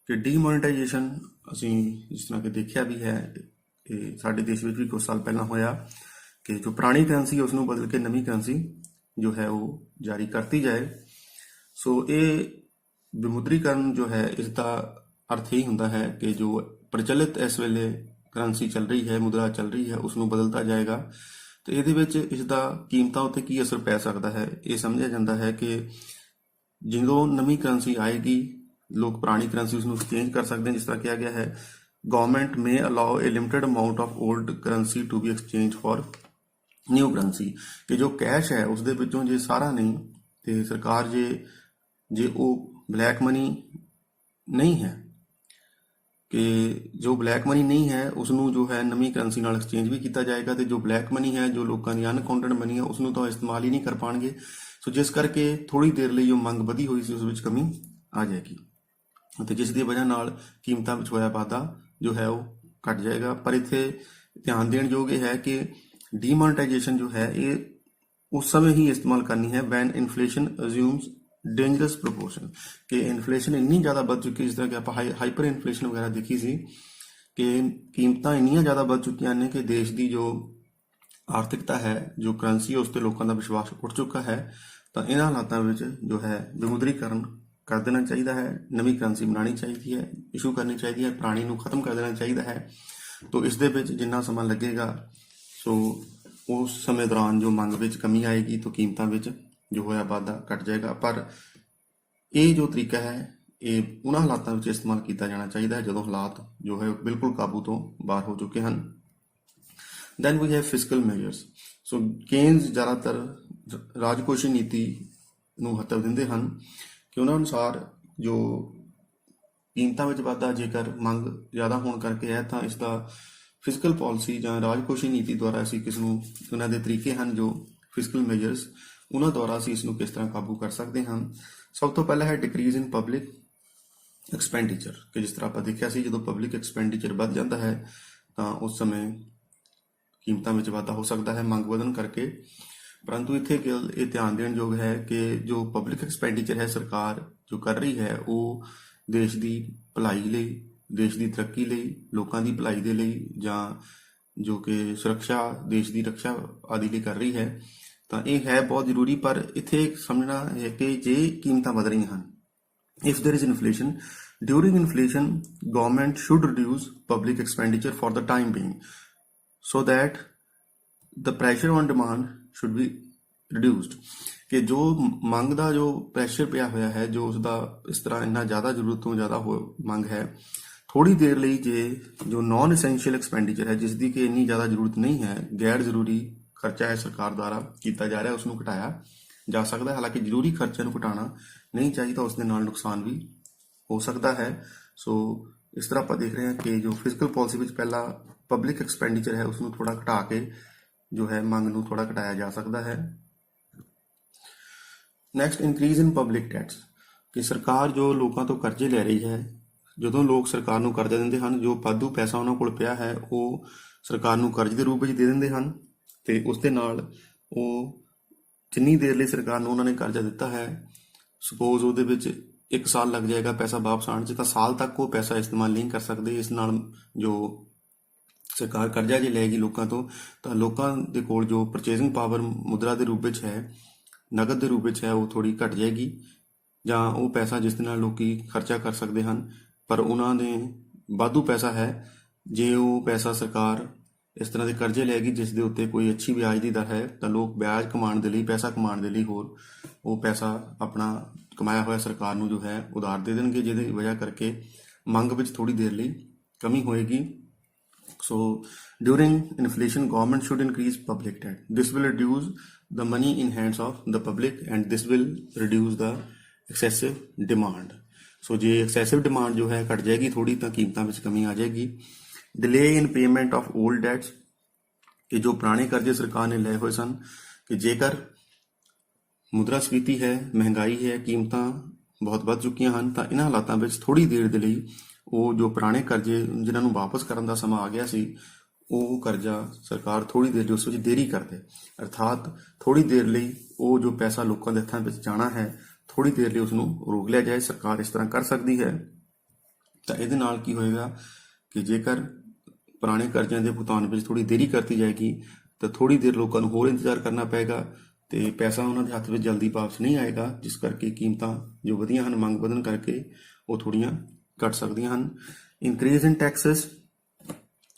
ਕਿ ਡੀਮੋਨੇਟਾਈਜੇਸ਼ਨ ਅਸੀਂ ਜਿਸ ਤਰ੍ਹਾਂ ਕਿ ਦੇਖਿਆ ਵੀ ਹੈ ਕਿ ਸਾਡੇ ਦੇਸ਼ ਵਿੱਚ ਵੀ ਕੁਝ ਸਾਲ ਪਹਿਲਾਂ ਹੋਇਆ ਕਿ ਜੋ ਪੁਰਾਣੀ ਕਰੰਸੀ ਉਸ ਨੂੰ ਬਦਲ ਕੇ ਨਵੀਂ ਕਰੰਸੀ ਜੋ ਹੈ ਉਹ ਜਾਰੀ ਕਰਤੀ ਜਾਏ। ਸੋ ਇਹ ਵਿਮੁਦਰੀਕਰਨ ਜੋ ਹੈ ਇਸ ਦਾ ਅਰਥ ਇਹ ਹੁੰਦਾ ਹੈ ਕਿ ਜੋ ਪ੍ਰਚਲਿਤ ਇਸ ਵੇਲੇ ਕਰੰਸੀ ਚੱਲ ਰਹੀ ਹੈ, ਮੁਦਰਾ ਚੱਲ ਰਹੀ ਹੈ, ਉਸ ਨੂੰ ਬਦਲਤਾ ਜਾਏਗਾ। ਤੇ ਇਹਦੇ ਵਿੱਚ ਇਸ ਦਾ ਕੀਮਤਾਂ ਉੱਤੇ ਕੀ ਅਸਰ ਪੈ ਸਕਦਾ ਹੈ, ਇਹ ਸਮਝਿਆ ਜਾਂਦਾ ਹੈ ਕਿ ਜਦੋਂ ਨਵੀਂ ਕਰੰਸੀ ਆਏਗੀ ਲੋਕ ਪੁਰਾਣੀ ਕਰੰਸੀ ਉਸ ਨੂੰ ਐਕਸਚੇਂਜ ਕਰ ਸਕਦੇ ਹਨ। ਜਿਸ ਤਰ੍ਹਾਂ ਕਿਹਾ ਗਿਆ ਹੈ, government may allow a limited amount of old currency to be exchange for new currency, ਕਿ ਜੋ ਕੈਸ਼ ਹੈ ਉਸ ਦੇ ਵਿੱਚੋਂ ਜੇ ਸਾਰਾ ਨਹੀਂ ਤੇ ਸਰਕਾਰ ਜੇ ਉਹ ਬਲੈਕ ਮਨੀ ਨਹੀਂ ਹੈ, ਕਿ ਜੋ ਬਲੈਕ ਮਨੀ ਨਹੀਂ ਹੈ ਉਸ ਨੂੰ ਜੋ ਹੈ ਨਵੀਂ ਕਰੰਸੀ ਨਾਲ ਐਕਸਚੇਂਜ ਵੀ ਕੀਤਾ ਜਾਏਗਾ, ਤੇ ਜੋ ਬਲੈਕ ਮਨੀ ਹੈ, ਜੋ ਲੋਕਾਂ ਦੀ ਅਨਅਕਾਊਂਟਡ ਮਨੀ ਹੈ, ਉਸ ਨੂੰ ਤਾਂ ਇਸਤੇਮਾਲ ਹੀ ਨਹੀਂ ਕਰ ਪਾਉਣਗੇ। ਸੋ ਜਿਸ ਕਰਕੇ ਥੋੜੀ ਦੇਰ ਲਈ ਜੋ ਮੰਗ ਵਧੀ ਹੋਈ ਸੀ ਉਸ ਵਿੱਚ ਕਮੀ ਆ ਜਾਏਗੀ ਅਤੇ ਜਿਸ ਦੀ ਵਜ੍ਹਾ ਨਾਲ ਕੀਮਤਾਂ ਵਿੱਚ ਹੋਇਆ ਵਾਧਾ ਜੋ ਹੈ ਉਹ ਘਟ ਜਾਏਗਾ। ਪਰ ਇੱਥੇ ਧਿਆਨ ਦੇਣ ਯੋਗ ਇਹ ਹੈ ਕਿ ਡੀਮੋਨੇਟਾਈਜੇਸ਼ਨ ਜੋ ਹੈ ਇਹ ਉਸ ਸਮੇਂ ਹੀ ਇਸਤੇਮਾਲ ਕਰਨੀ ਹੈ ਵੈਨ ਇਨਫਲੇਸ਼ਨ ਅਜ਼ਿਊਮਸ ਡੇਂਜਰਸ ਪ੍ਰੋਪੋਰਸ਼ਨ, ਕਿ ਇਨਫਲੇਸ਼ਨ ਇੰਨੀ ਜ਼ਿਆਦਾ ਵੱਧ ਚੁੱਕੀ, ਜਿਸ ਤਰ੍ਹਾਂ ਕਿ ਆਪਾਂ ਹਾਈਪਰ ਇਨਫਲੇਸ਼ਨ ਵਗੈਰਾ ਦੇਖੀ ਸੀ ਕਿ ਕੀਮਤਾਂ ਇੰਨੀਆਂ ਜ਼ਿਆਦਾ ਵੱਧ ਚੁੱਕੀਆਂ ਨੇ ਕਿ ਦੇਸ਼ ਦੀ ਜੋ ਆਰਥਿਕਤਾ ਹੈ, ਜੋ ਕਰੰਸੀ, ਉਸ ਤੇ ਲੋਕਾਂ ਦਾ ਵਿਸ਼ਵਾਸ ਉੱਠ ਚੁੱਕਾ ਹੈ। ਤਾਂ ਇਹਨਾਂ ਹਾਲਾਤਾਂ ਵਿੱਚ ਜੋ ਹੈ ਵਿਮੁਦਰੀਕਰਨ ਕਰ ਦੇਣਾ ਚਾਹੀਦਾ ਹੈ, ਨਵੀਂ ਕਰੰਸੀ ਬਣਾਉਣੀ ਚਾਹੀਦੀ ਹੈ, ਇਸ਼ੂ ਕਰਨੀ ਚਾਹੀਦੀ ਹੈ, ਪੁਰਾਣੀ ਨੂੰ ਖਤਮ ਕਰ ਦੇਣਾ ਚਾਹੀਦਾ ਹੈ। ਤੋਂ ਇਸ ਦੇ ਵਿੱਚ ਜਿੰਨਾ ਸਮਾਂ ਲੱਗੇਗਾ ਸੋ ਉਸ ਸਮੇਂ ਦੌਰਾਨ ਜੋ ਮੰਗ ਵਿੱਚ ਕਮੀ ਆਏਗੀ ਤਾਂ ਕੀਮਤਾਂ ਵਿੱਚ ਜੋ ਹੋਇਆ ਵਾਧਾ ਘਟ ਜਾਏਗਾ। ਪਰ ਇਹ ਜੋ ਤਰੀਕਾ ਹੈ ਇਹ ਉਹਨਾਂ ਹਾਲਾਤਾਂ ਵਿੱਚ ਇਸਤੇਮਾਲ ਕੀਤਾ ਜਾਣਾ ਚਾਹੀਦਾ ਹੈ ਜਦੋਂ ਹਾਲਾਤ ਜੋ ਹੈ ਬਿਲਕੁਲ ਕਾਬੂ ਤੋਂ ਬਾਹਰ ਹੋ ਚੁੱਕੇ ਹਨ। Then we have fiscal measures. So Keynes ਜ਼ਿਆਦਾਤਰ ਰਾਜਕੋਸ਼ੀ ਨੀਤੀ ਨੂੰ ਮਹੱਤਵ ਦਿੰਦੇ ਹਨ ਕਿ ਉਹਨਾਂ ਅਨੁਸਾਰ ਜੋ ਕੀਮਤਾਂ ਵਿੱਚ ਵਾਧਾ ਜੇਕਰ ਮੰਗ ਜ਼ਿਆਦਾ ਹੋਣ ਕਰਕੇ ਹੈ ਤਾਂ ਇਸ ਦਾ ਫਿਸਕਲ ਪਾਲਿਸੀ ਜਾਂ ਰਾਜਕੋਸ਼ੀ ਨੀਤੀ ਦੁਆਰਾ ਅਸੀਂ ਕਿਸ ਨੂੰ, ਉਹਨਾਂ ਦੇ ਤਰੀਕੇ ਹਨ ਜੋ ਫਿਸਕਲ ਮੇਜਰਸ, ਉਹਨਾਂ ਦੁਆਰਾ ਅਸੀਂ ਇਸ ਨੂੰ ਕਿਸ ਤਰ੍ਹਾਂ ਕਾਬੂ ਕਰ ਸਕਦੇ ਹਾਂ। ਸਭ ਤੋਂ ਪਹਿਲਾਂ ਹੈ ਡਿਕਰੀਜ਼ ਇਨ ਪਬਲਿਕ ਐਕਸਪੈਂਡੀਚਰ, ਕਿ ਜਿਸ ਤਰ੍ਹਾਂ ਆਪਾਂ ਦੇਖਿਆ ਸੀ ਜਦੋਂ ਪਬਲਿਕ ਐਕਸਪੈਂਡੀਚਰ ਵੱਧ ਜਾਂਦਾ ਹੈ ਤਾਂ ਉਸ ਸਮੇਂ ਕੀਮਤਾਂ ਵਿੱਚ ਵਾਧਾ ਹੋ ਸਕਦਾ ਹੈ ਮੰਗ ਵਧਣ ਕਰਕੇ। ਪਰੰਤੂ ਇੱਥੇ ਇਹ ਧਿਆਨ ਦੇਣ ਯੋਗ ਹੈ ਕਿ ਜੋ ਪਬਲਿਕ ਐਕਸਪੈਂਡੀਚਰ ਹੈ ਸਰਕਾਰ ਜੋ ਕਰ ਰਹੀ ਹੈ ਉਹ ਦੇਸ਼ ਦੀ ਭਲਾਈ ਲਈ, ਦੇਸ਼ ਦੀ ਤਰੱਕੀ ਲਈ, ਲੋਕਾਂ ਦੀ ਭਲਾਈ ਦੇ ਲਈ, ਜਾਂ ਜੋ ਕਿ ਸੁਰੱਖਿਆ, ਦੇਸ਼ ਦੀ ਰੱਖਿਆ ਆਦਿ ਲਈ ਕਰ ਰਹੀ ਹੈ। ਤਾਂ ਇਹ ਹੈ ਬਹੁਤ ਜ਼ਰੂਰੀ। ਪਰ ਇੱਥੇ ਸਮਝਣਾ ਹੈ ਕਿ ਜੇ ਕੀਮਤਾਂ ਵਧ ਰਹੀਆਂ ਹਨ, if there is inflation, during inflation government should reduce public expenditure for the time being so that the pressure on demand should be reduced, ਕਿ ਜੋ ਮੰਗ ਦਾ ਜੋ ਪ੍ਰੈਸ਼ਰ ਪਿਆ ਹੋਇਆ ਹੈ, ਜੋ ਉਸਦਾ ਇਸ ਤਰ੍ਹਾਂ ਇੰਨਾ ਜ਼ਿਆਦਾ ਜ਼ਰੂਰਤ ਤੋਂ ਜ਼ਿਆਦਾ ਮੰਗ ਹੈ, ਥੋੜੀ ਦੇਰ ਲਈ ਜੇ ਜੋ ਨਾਨ ਐਸੈਂਸ਼ੀਅਲ ਐਕਸਪੈਂਡੀਚਰ ਹੈ, ਜਿਸ ਦੀ ਕਿ ਇੰਨੀ ਜ਼ਿਆਦਾ ਜ਼ਰੂਰਤ ਨਹੀਂ ਹੈ, ਗੈਰ ਜ਼ਰੂਰੀ ਖਰਚਾ ਹੈ ਸਰਕਾਰ ਦੁਆਰਾ ਕੀਤਾ ਜਾ ਰਿਹਾ, ਉਸ ਨੂੰ ਘਟਾਇਆ ਜਾ ਸਕਦਾ ਹੈ। ਹਾਲਾਂਕਿ ਜ਼ਰੂਰੀ ਖਰਚਿਆਂ ਨੂੰ ਘਟਾਉਣਾ ਨਹੀਂ ਚਾਹੀਦਾ, ਉਸ ਦੇ ਨਾਲ ਨੁਕਸਾਨ ਵੀ ਹੋ ਸਕਦਾ ਹੈ। ਸੋ ਇਸ ਤਰ੍ਹਾਂ ਆਪਾਂ ਦੇਖ ਰਹੇ ਹਾਂ ਕਿ ਜੋ ਫਿਸਕਲ ਪਾਲਿਸੀ ਵਿੱਚ ਪਹਿਲਾ ਪਬਲਿਕ ਐਕਸਪੈਂਡੀਚਰ ਹੈ ਉਸ ਨੂੰ ਥੋੜਾ ਘਟਾ ਕੇ ਜੋ ਹੈ ਮੰਗ ਨੂੰ ਥੋੜਾ ਘਟਾਇਆ ਜਾ ਸਕਦਾ ਹੈ। ਨੈਕਸਟ, ਇਨਕਰੀਜ਼ ਇਨ ਪਬਲਿਕ ਟੈਕਸ, ਕਿ ਸਰਕਾਰ ਜੋ ਲੋਕਾਂ ਤੋਂ ਕਰਜ਼ੇ ਲੈ ਰਹੀ ਹੈ, ਜਦੋਂ ਲੋਕ ਸਰਕਾਰ ਨੂੰ ਕਰਜ਼ਾ ਦਿੰਦੇ ਹਨ, ਜੋ ਵਾਧੂ ਪੈਸਾ ਉਹਨਾਂ ਕੋਲ ਪਿਆ ਹੈ ਉਹ ਸਰਕਾਰ ਨੂੰ ਕਰਜ਼ ਦੇ ਰੂਪ ਵਿੱਚ ਦੇ ਦਿੰਦੇ ਹਨ, ਤੇ ਉਸ ਦੇ ਨਾਲ ਉਹ ਜਿੰਨੀ ਦੇਰ ਲਈ ਸਰਕਾਰ ਨੂੰ ਉਹਨਾਂ ਨੇ ਕਰਜ਼ਾ ਦਿੱਤਾ ਹੈ, ਸਪੋਜ਼ ਉਹਦੇ ਵਿੱਚ 1 ਸਾਲ ਲੱਗ ਜਾਏਗਾ ਪੈਸਾ ਵਾਪਸ ਆਉਣ 'ਚ, ਤਾਂ ਸਾਲ ਤੱਕ ਉਹ ਪੈਸਾ ਇਸਤੇਮਾਲ ਨਹੀਂ ਕਰ ਸਕਦੇ। ਇਸ ਨਾਲ ਜੋ ਸਰਕਾਰ ਕਰਜ਼ਾ ਜੇ ਲਏਗੀ ਲੋਕਾਂ ਤੋਂ, ਤਾਂ ਲੋਕਾਂ ਦੇ ਕੋਲ ਜੋ ਪਰਚੇਜ਼ਿੰਗ ਪਾਵਰ ਮੁਦਰਾ ਦੇ ਰੂਪ ਵਿੱਚ ਹੈ, ਨਗਦ ਦੇ ਰੂਪ ਵਿੱਚ ਹੈ, ਉਹ ਥੋੜੀ ਘਟ ਜਾਏਗੀ, ਜਾਂ ਉਹ ਪੈਸਾ ਜਿਸ ਦੇ ਨਾਲ ਲੋਕੀ ਖਰਚਾ ਕਰ ਸਕਦੇ ਹਨ ਪਰ ਉਹਨਾਂ ਨੇ ਵਾਧੂ ਪੈਸਾ ਹੈ, ਜੇ ਉਹ ਪੈਸਾ ਸਰਕਾਰ ਇਸ ਤਰ੍ਹਾਂ ਦੇ ਕਰਜ਼ੇ ਲਏਗੀ ਜਿਸ ਦੇ ਉੱਤੇ ਕੋਈ ਅੱਛੀ ਵਿਆਜ ਦੀ ਦਰ ਹੈ, ਤਾਂ ਲੋਕ ਵਿਆਜ ਕਮਾਉਣ ਦੇ ਲਈ, ਪੈਸਾ ਕਮਾਉਣ ਦੇ ਲਈ ਹੋਰ ਉਹ ਪੈਸਾ ਆਪਣਾ ਕਮਾਇਆ ਹੋਇਆ ਸਰਕਾਰ ਨੂੰ ਜੋ ਹੈ ਉਧਾਰ ਦੇ ਦੇਣਗੇ, ਜਿਹਦੀ ਵਜ੍ਹਾ ਕਰਕੇ ਮੰਗ ਵਿੱਚ ਥੋੜੀ ਦੇਰ ਲਈ ਕਮੀ ਹੋਏਗੀ। So during inflation, government should increase public debt. This will reduce the money in hands of the public and this will reduce the excessive demand. So ਜੇ excessive demand ਜੋ ਹੈ ਘਟ ਜਾਏਗੀ ਥੋੜੀ, ਤਾਂ ਕੀਮਤਾਂ ਵਿੱਚ ਕਮੀ ਆ ਜਾਏਗੀ। Delay in payment of old debts, ਕਿ ਜੋ ਪੁਰਾਣੇ ਕਰਜ਼ੇ ਸਰਕਾਰ ਨੇ ਲਏ ਹੋਏ ਸਨ, ਕਿ ਜੇਕਰ ਮੁਦਰਾਸਫੀਤੀ ਹੈ, ਮਹਿੰਗਾਈ ਹੈ, ਕੀਮਤਾਂ ਬਹੁਤ ਵੱਧ ਚੁੱਕੀਆਂ ਹਨ, ਤਾਂ ਇਹਨਾਂ ਹਾਲਾਤਾਂ ਵਿੱਚ ਥੋੜੀ ਦੇਰ ਦੇ ਲਈ ਉਹ ਜੋ ਪੁਰਾਣੇ ਕਰਜ਼ੇ ਜਿਨ੍ਹਾਂ ਨੂੰ ਵਾਪਸ ਕਰਨ ਦਾ ਸਮਾਂ ਆ ਗਿਆ ਸੀ, ਉਹ ਕਰਜ਼ਾ ਸਰਕਾਰ ਥੋੜੀ ਦੇਰ ਜੋ ਉਸ ਵਿੱਚ ਦੇਰੀ ਕਰਦੇ, ਅਰਥਾਤ ਥੋੜੀ ਦੇਰ ਲਈ ਉਹ ਜੋ ਪੈਸਾ ਲੋਕਾਂ ਦੇ ਹੱਥਾਂ ਵਿੱਚ ਜਾਣਾ ਹੈ, ਥੋੜੀ ਦੇਰ ਲਈ ਉਸ ਨੂੰ ਰੋਕ ਲਿਆ ਜਾਏ। ਸਰਕਾਰ ਇਸ ਤਰ੍ਹਾਂ ਕਰ ਸਕਦੀ ਹੈ। ਤਾਂ ਇਹਦੇ ਨਾਲ ਕੀ ਹੋਏਗਾ ਕਿ ਜੇਕਰ ਪੁਰਾਣੇ ਕਰਜ਼ਿਆਂ ਦੇ ਭੁਗਤਾਨ ਵਿੱਚ ਥੋੜੀ ਦੇਰੀ ਕਰਤੀ ਜਾਏਗੀ, ਤਾਂ ਥੋੜੀ ਦੇਰ ਲੋਕਾਂ ਨੂੰ ਹੋਰ ਇੰਤਜ਼ਾਰ ਕਰਨਾ ਪਏਗਾ ਤੇ ਪੈਸਾ ਉਹਨਾਂ ਦੇ ਹੱਥ ਵਿੱਚ ਜਲਦੀ ਵਾਪਸ ਨਹੀਂ ਆਏਗਾ, ਜਿਸ ਕਰਕੇ ਕੀਮਤਾਂ ਜੋ ਵਧੀਆਂ ਹਨ, ਮੰਗ ਵਧਣ ਕਰਕੇ ਉਹ ਥੋੜੀਆਂ ਘਟ ਸਕਦੀਆਂ ਹਨ। Increase in taxes,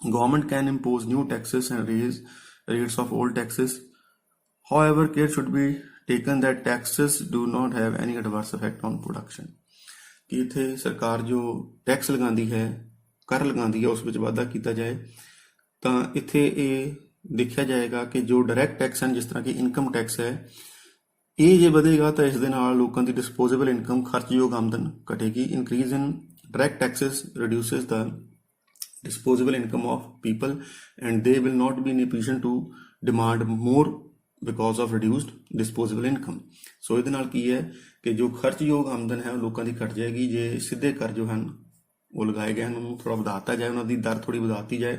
government can impose new taxes and raise rates of old taxes. However, care should be taken that taxes do not have any adverse effect on production. ਕਿ ਇੱਥੇ ਸਰਕਾਰ ਜੋ ਟੈਕਸ ਲਗਾਉਂਦੀ ਹੈ, ਕਰ ਲਗਾਉਂਦੀ ਹੈ, ਉਸ ਵਿੱਚ ਵਾਧਾ ਕੀਤਾ ਜਾਏ, ਤਾਂ ਇੱਥੇ ਇਹ ਦੇਖਿਆ ਜਾਏਗਾ ਕਿ ਜੋ ਡਾਇਰੈਕਟ ਟੈਕਸ ਹਨ, ਜਿਸ ਤਰ੍ਹਾਂ ਕਿ ਇਨਕਮ ਟੈਕਸ ਹੈ, ਇਹ ਜੇ ਵਧੇਗਾ ਤਾਂ ਇਸ ਦੇ ਨਾਲ ਲੋਕਾਂ ਦੀ ਡਿਸਪੋਜ਼ੇਬਲ ਇਨਕਮ, ਖਰਚਯੋਗ ਆਮਦਨ ਘਟੇਗੀ। Increase in direct taxes reduces the disposable income of people and they will not be in a position to demand more because of reduced disposable income. So ਇਹਦੇ ਨਾਲ ਕੀ ਹੈ ਕਿ ਜੋ ਖਰਚਯੋਗ ਆਮਦਨ ਹੈ ਉਹ ਲੋਕਾਂ ਦੀ ਘਟ ਜਾਏਗੀ, ਜੇ ਸਿੱਧੇ ਕਰ ਜੋ ਹਨ ਉਹ ਲਗਾਏ ਗਏ ਹਨ ਉਹਨੂੰ ਥੋੜਾ ਵਧਾਤਾ ਜਾਏ, ਉਹਨਾਂ ਦੀ ਦਰ ਥੋੜੀ ਵਧਾਤੀ ਜਾਏ।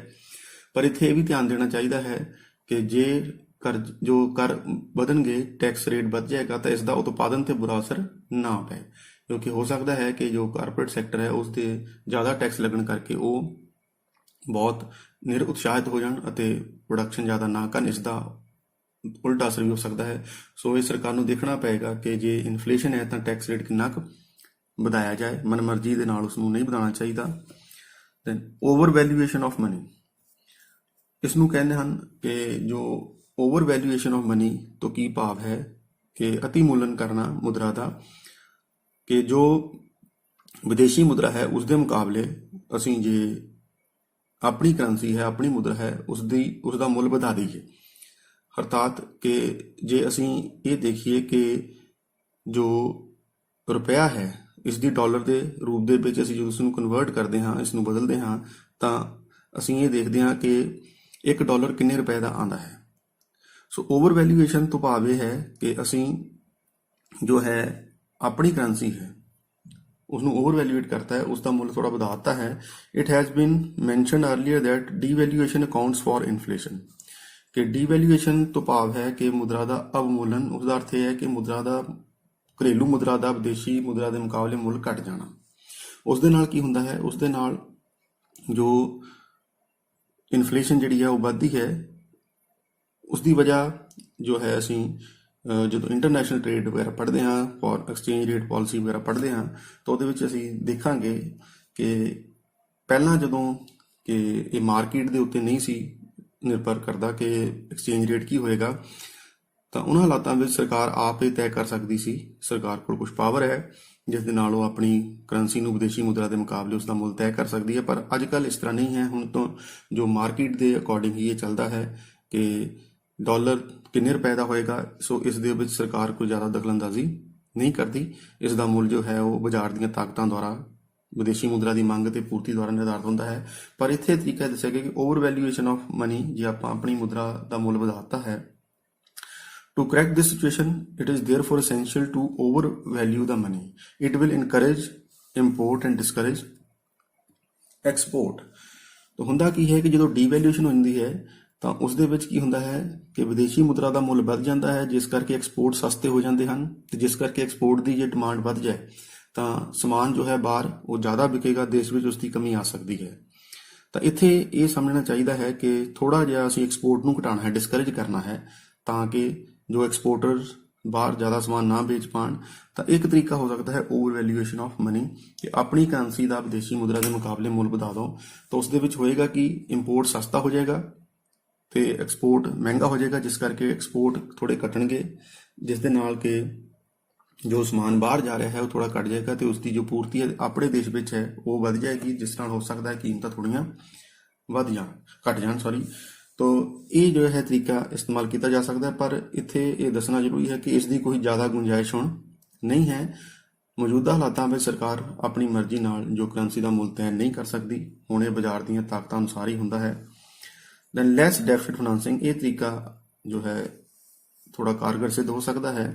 ਪਰ ਇੱਥੇ ਇਹ ਵੀ ਧਿਆਨ ਦੇਣਾ ਚਾਹੀਦਾ ਹੈ ਕਿ ਜੇ ਜੋ ਕਰ ਵਧਣਗੇ, ਟੈਕਸ ਰੇਟ ਵੱਧ ਜਾਏਗਾ, ਤਾਂ ਇਸ ਦਾ ਉਤਪਾਦਨ ਤੇ ਬੁਰਾ ਅਸਰ ਨਾ ਪਏ, ਕਿਉਂਕਿ ਹੋ ਸਕਦਾ ਹੈ ਕਿ ਜੋ ਕਾਰਪੋਰੇਟ ਸੈਕਟਰ ਹੈ ਉਸ ਤੇ ਜ਼ਿਆਦਾ ਟੈਕਸ ਲੱਗਣ ਕਰਕੇ ਉਹ ਬਹੁਤ ਨਿਰਉਤਸ਼ਾਹਿਤ ਹੋ ਜਾਣ ਅਤੇ ਪ੍ਰੋਡਕਸ਼ਨ ਜ਼ਿਆਦਾ ਨਾ ਕਰਨ, ਇਸ ਦਾ ਉਲਟਾ ਅਸਰ ਵੀ ਹੋ ਸਕਦਾ ਹੈ। ਸੋ ਇਹ ਸਰਕਾਰ ਨੂੰ ਦੇਖਣਾ ਪਏਗਾ ਕਿ ਜੇ ਇਨਫਲੇਸ਼ਨ ਹੈ ਤਾਂ ਟੈਕਸ ਰੇਟ ਕਿੰਨਾ ਕੁ ਵਧਾਇਆ ਜਾਏ, ਮਨਮਰਜ਼ੀ ਦੇ ਨਾਲ ਉਸ ਨੂੰ ਨਹੀਂ ਵਧਾਉਣਾ ਚਾਹੀਦਾ। Then over valuation of money, ਇਸ ਨੂੰ ਕਹਿੰਦੇ ਹਨ ਕਿ ਜੋ ਓਵਰ ਵੈਲਿਊਏਸ਼ਨ ਆਫ ਮਨੀ ਤੋਂ ਕੀ ਭਾਵ ਹੈ ਕਿ ਅਤੀ ਮੁੱਲਨ ਕਰਨਾ ਮੁਦਰਾ ਦਾ, ਕਿ ਜੋ ਵਿਦੇਸ਼ੀ ਮੁਦਰਾ ਹੈ ਉਸ ਦੇ ਮੁਕਾਬਲੇ ਅਸੀਂ ਜੇ ਆਪਣੀ ਕਰੰਸੀ ਹੈ, ਆਪਣੀ ਮੁਦਰਾ ਹੈ, ਉਸ ਦਾ ਮੁੱਲ ਵਧਾ ਦਈਏ। ਅਰਥਾਤ ਕਿ ਜੇ ਅਸੀਂ ਇਹ ਦੇਖੀਏ ਕਿ ਜੋ ਰੁਪਇਆ ਹੈ ਇਸ ਦੀ ਡਾਲਰ ਦੇ ਰੂਪ ਦੇ ਵਿੱਚ ਅਸੀਂ ਜਦੋਂ ਇਸ ਨੂੰ ਕਨਵਰਟ ਕਰਦੇ ਹਾਂ, ਇਸ ਨੂੰ ਬਦਲਦੇ ਹਾਂ, ਤਾਂ ਅਸੀਂ ਇਹ ਦੇਖਦੇ ਹਾਂ ਕਿ $1 ਕਿੰਨੇ ਰੁਪਏ ਦਾ ਆਉਂਦਾ ਹੈ। ਸੋ ਓਵਰ ਵੈਲਿਊਏਸ਼ਨ ਤੋਂ ਭਾਵ ਇਹ ਹੈ ਕਿ ਅਸੀਂ ਜੋ ਹੈ ਆਪਣੀ ਕਰੰਸੀ ਹੈ ਉਸ ਨੂੰ ਓਵਰ ਵੈਲਿਊਏਟ ਕਰਤਾ ਹੈ, ਉਸ ਦਾ ਮੁੱਲ ਥੋੜਾ ਵਧਾ ਦਿੱਤਾ ਹੈ। It has been mentioned earlier that devaluation accounts for inflation, ਕਿ ਡੀਵੈਲਿਊਏਸ਼ਨ ਤੋਂ ਭਾਵ ਹੈ ਕਿ ਮੁਦਰਾ ਦਾ ਅਵਮੂਲਨ। ਉਸ ਦਾ ਅਰਥ ਇਹ ਹੈ ਕਿ ਮੁਦਰਾ ਦਾ, ਘਰੇਲੂ ਮੁਦਰਾ ਦਾ ਵਿਦੇਸ਼ੀ ਮੁਦਰਾ ਦੇ ਮੁਕਾਬਲੇ ਮੁੱਲ ਘਟ ਜਾਣਾ। ਉਸ ਦੇ ਨਾਲ ਕੀ ਹੁੰਦਾ ਹੈ, ਉਸ ਦੇ ਨਾਲ ਜੋ ਇਨਫਲੇਸ਼ਨ ਜਿਹੜੀ ਹੈ ਉਹ ਵੱਧਦੀ ਹੈ। ਉਸ ਦੀ ਵਜ੍ਹਾ ਜੋ ਹੈ ਅਸੀਂ ਜਦੋਂ ਇੰਟਰਨੈਸ਼ਨਲ ਟ੍ਰੇਡ ਵਗੈਰਾ ਪੜ੍ਹਦੇ ਹਾਂ, ਫੋਰ ਐਕਸਚੇਂਜ ਰੇਟ ਪਾਲਿਸੀ ਵਗੈਰਾ ਪੜ੍ਹਦੇ ਹਾਂ, ਤਾਂ ਉਹਦੇ ਵਿੱਚ ਅਸੀਂ ਦੇਖਾਂਗੇ ਕਿ ਪਹਿਲਾਂ ਜਦੋਂ ਕਿ ਇਹ ਮਾਰਕੀਟ ਦੇ ਉੱਤੇ ਨਹੀਂ ਸੀ ਨਿਰਭਰ ਕਰਦਾ ਕਿ ਐਕਸਚੇਂਜ ਰੇਟ ਕੀ ਹੋਏਗਾ, ਤਾਂ ਉਹਨਾਂ ਹਾਲਾਤਾਂ ਵਿੱਚ ਸਰਕਾਰ ਆਪ ਹੀ ਤੈਅ ਕਰ ਸਕਦੀ ਸੀ। ਸਰਕਾਰ ਕੋਲ ਕੁਝ ਪਾਵਰ ਹੈ ਜਿਸ ਦੇ ਨਾਲ ਉਹ ਆਪਣੀ ਕਰੰਸੀ ਨੂੰ ਵਿਦੇਸ਼ੀ ਮੁਦਰਾ ਦੇ ਮੁਕਾਬਲੇ ਉਸ ਦਾ ਮੁੱਲ ਤੈਅ ਕਰ ਸਕਦੀ ਹੈ। ਪਰ ਅੱਜ ਕੱਲ੍ਹ ਇਸ ਤਰ੍ਹਾਂ ਨਹੀਂ ਹੈ। ਹੁਣ ਤੋਂ ਜੋ ਮਾਰਕੀਟ ਦੇ ਅਕੋਰਡਿੰਗ ਹੀ ਇਹ ਚੱਲਦਾ ਹੈ ਕਿ ਡਾਲਰ ਕਿੰਨੇ ਰੁਪਏ ਦਾ ਹੋਏਗਾ। ਸੋ ਇਸ ਦੇ ਵਿੱਚ ਸਰਕਾਰ ਕੋਈ ਜ਼ਿਆਦਾ ਦਖਲਅੰਦਾਜ਼ੀ ਨਹੀਂ ਕਰਦੀ। ਇਸ ਦਾ ਮੁੱਲ ਜੋ ਹੈ ਉਹ ਬਾਜ਼ਾਰ ਦੀਆਂ ਤਾਕਤਾਂ ਦੁਆਰਾ, ਵਿਦੇਸ਼ੀ ਮੁਦਰਾ ਦੀ ਮੰਗ ਤੇ ਪੂਰਤੀ ਦੁਆਰਾ ਨਿਰਧਾਰਿਤ ਹੁੰਦਾ ਹੈ। ਪਰ ਇੱਥੇ ਤਰੀਕਾ ਦੱਸਿਆ ਗਿਆ ਕਿ ਓਵਰ ਵੈਲਿਊਏਸ਼ਨ ਆਫ ਮਨੀ, ਜੇ ਆਪਾਂ ਆਪਣੀ ਮੁਦਰਾ ਦਾ ਮੁੱਲ ਵਧਾਤਾ ਹੈ। To correct this situation, it is therefore essential to overvalue the money. It will encourage import and discourage export. ਤਾਂ ਹੁੰਦਾ ਕੀ ਹੈ ਕਿ ਜਦੋਂ ਡੀਵੈਲਿਊਏਸ਼ਨ ਹੁੰਦੀ ਹੈ ਤਾਂ ਉਸ ਦੇ ਵਿੱਚ ਕੀ ਹੁੰਦਾ ਹੈ ਕਿ ਵਿਦੇਸ਼ੀ ਮੁਦਰਾ ਦਾ ਮੁੱਲ ਵੱਧ ਜਾਂਦਾ ਹੈ, ਜਿਸ ਕਰਕੇ ਐਕਸਪੋਰਟ ਸਸਤੇ ਹੋ ਜਾਂਦੇ ਹਨ, ਤੇ ਜਿਸ ਕਰਕੇ ਐਕਸਪੋਰਟ ਦੀ ਜੇ ਡਿਮਾਂਡ ਵੱਧ ਜਾਏ ਤਾਂ ਸਮਾਨ ਜੋ ਹੈ ਬਾਹਰ ਉਹ ਜ਼ਿਆਦਾ ਵਿਕੇਗਾ, ਦੇਸ਼ ਵਿੱਚ ਉਸ ਦੀ ਕਮੀ ਆ ਸਕਦੀ ਹੈ। ਤਾਂ ਇੱਥੇ ਇਹ ਸਮਝਣਾ ਚਾਹੀਦਾ ਹੈ ਕਿ ਥੋੜਾ ਜਿਹਾ ਅਸੀਂ ਐਕਸਪੋਰਟ ਨੂੰ ਘਟਾਉਣਾ ਹੈ, ਡਿਸਕਰੇਜ ਕਰਨਾ ਹੈ, ਤਾਂ ਕਿ ਜੋ ਐਕਸਪੋਰਟਰ ਬਾਹਰ ਜ਼ਿਆਦਾ ਸਮਾਨ ਨਾ ਵੇਚ ਪਾਣ ਤਾਂ ਇੱਕ ਤਰੀਕਾ ਹੋ ਸਕਦਾ ਹੈ ਓਵਰ ਵੈਲਿਊਏਸ਼ਨ ਆਫ ਮਨੀ, ਕਿ ਆਪਣੀ ਕਰੰਸੀ ਦਾ ਵਿਦੇਸ਼ੀ ਮੁਦਰਾ ਦੇ ਮੁਕਾਬਲੇ ਮੁੱਲ ਵਧਾ ਦਿਓ ਤਾਂ ਉਸ ਦੇ ਵਿੱਚ ਹੋਏਗਾ ਕਿ ਇੰਪੋਰਟ ਸਸਤਾ ਹੋ ਜਾਏਗਾ ਤੇ ਐਕਸਪੋਰਟ ਮਹਿੰਗਾ ਹੋ ਜਾਏਗਾ, ਜਿਸ ਕਰਕੇ ਐਕਸਪੋਰਟ ਥੋੜੇ ਘਟਣਗੇ, ਜਿਸ ਦੇ ਨਾਲ ਕਿ ਜੋ ਸਮਾਨ ਬਾਹਰ ਜਾ ਰਿਹਾ ਹੈ ਉਹ ਥੋੜਾ ਘਟ ਜਾਏਗਾ ਤੇ ਉਸ ਦੀ ਜੋ ਪੂਰਤੀ ਹੈ ਆਪਣੇ ਦੇਸ਼ ਵਿੱਚ ਹੈ ਉਹ ਵੱਧ ਜਾਏਗੀ, ਜਿਸ ਨਾਲ ਹੋ ਸਕਦਾ ਹੈ ਕੀਮਤਾਂ ਥੋੜੀਆਂ ਘਟ ਜਾਣ तो ये जो है तरीका इस्तेमाल किया जा सकता है। पर इत्थे ये दसना जरूरी है कि इसकी कोई ज़्यादा गुंजाइश हुण नहीं है। मौजूदा हालातों में सरकार अपनी मर्जी नाल जो करंसी का मुल तय नहीं कर सकती, हुण ये बाजार दी ताकतां अनुसार ही हुंदा है। दैन लैस डेफिसिट फाइनेंसिंग, ये तरीका जो है थोड़ा कारगर सिद्ध हो सकता है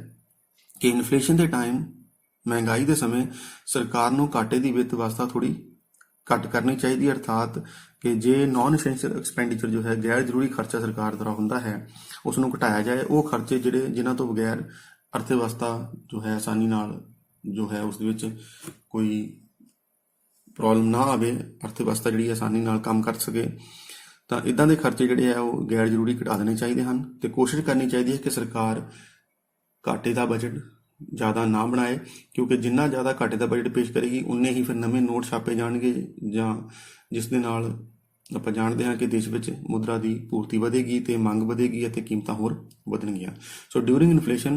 कि इन्फ्लेशन के टाइम महंगाई के समय सरकार नूं घाटे की वित्त व्यवस्था थोड़ी घट करनी चाहिए, अर्थात कि जे नॉन एसेंशियल एक्सपेंडिचर जो है गैर जरूरी खर्चा सरकार द्वारा होंदा है उसनूं घटाया जाए। वो खर्चे जिहड़े जिन्हां तो बगैर अर्थव्यवस्था जो है आसानी नाल जो है उस विच कोई प्रॉब्लम ना आवे, अर्थव्यवस्था जिहड़ी आसानी नाल काम कर सके, तो इदां दे खर्चे जिहड़े है वो गैर जरूरी घटा देने चाहिए हैं। तो कोशिश करनी चाहिए है कि सरकार घाटे का बजट ज़्यादा ना बनाए, क्योंकि जिन्ना ज़्यादा घाटे का बजट पेश करेगी उन्ने ही फिर नवे नोट छापे जाएंगे, जां जिस दे नाल आपां जाणदे हां कि देश विच मुद्रा की पूर्ति वधेगी ते मंग वधेगी अते कीमतां होर वधणगीਆਂ। So during inflation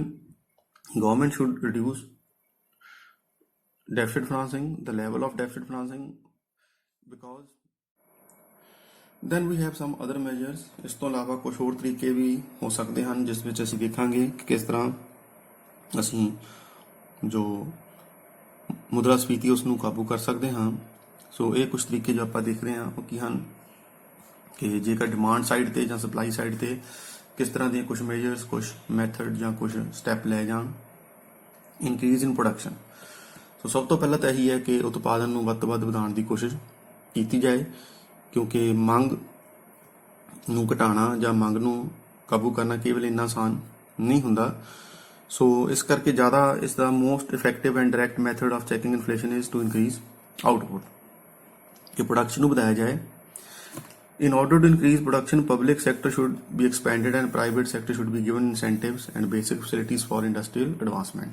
government should reduce deficit financing, the level of deficit financing, because then we have some other measures. इस तो इलावा कुछ होर तरीके भी हो सकते हैं जिस विच असीं देखांगे कि किस तरह असीं जो मुद्रास्फीति उसनूं काबू कर सकते हाँ। सो ये कुछ तरीके जो आप देख रहे हैं वो की हैं कि जेकर डिमांड साइड ते जां सप्लाई साइड ते किस तरह दी कुछ मेजर्स, कुछ मैथड जां कुछ स्टैप लै जाण। इनक्रीज इन प्रोडक्शन, सो सब तो पहला तो यही है कि उत्पादन नूं वध तो वध वधाउण दी कोशिश की जाए, क्योंकि मंग नूं घटाना जां मंग नूं काबू करना केवल इन्ना आसान नहीं हुंदा। सो इस करके ज़्यादा इसका most effective and direct method of checking inflation is to increase output, कि प्रोडक्शन को बढ़ाया जाए। In order to increase production public sector should be expanded and private sector should be given incentives and basic facilities for industrial advancement,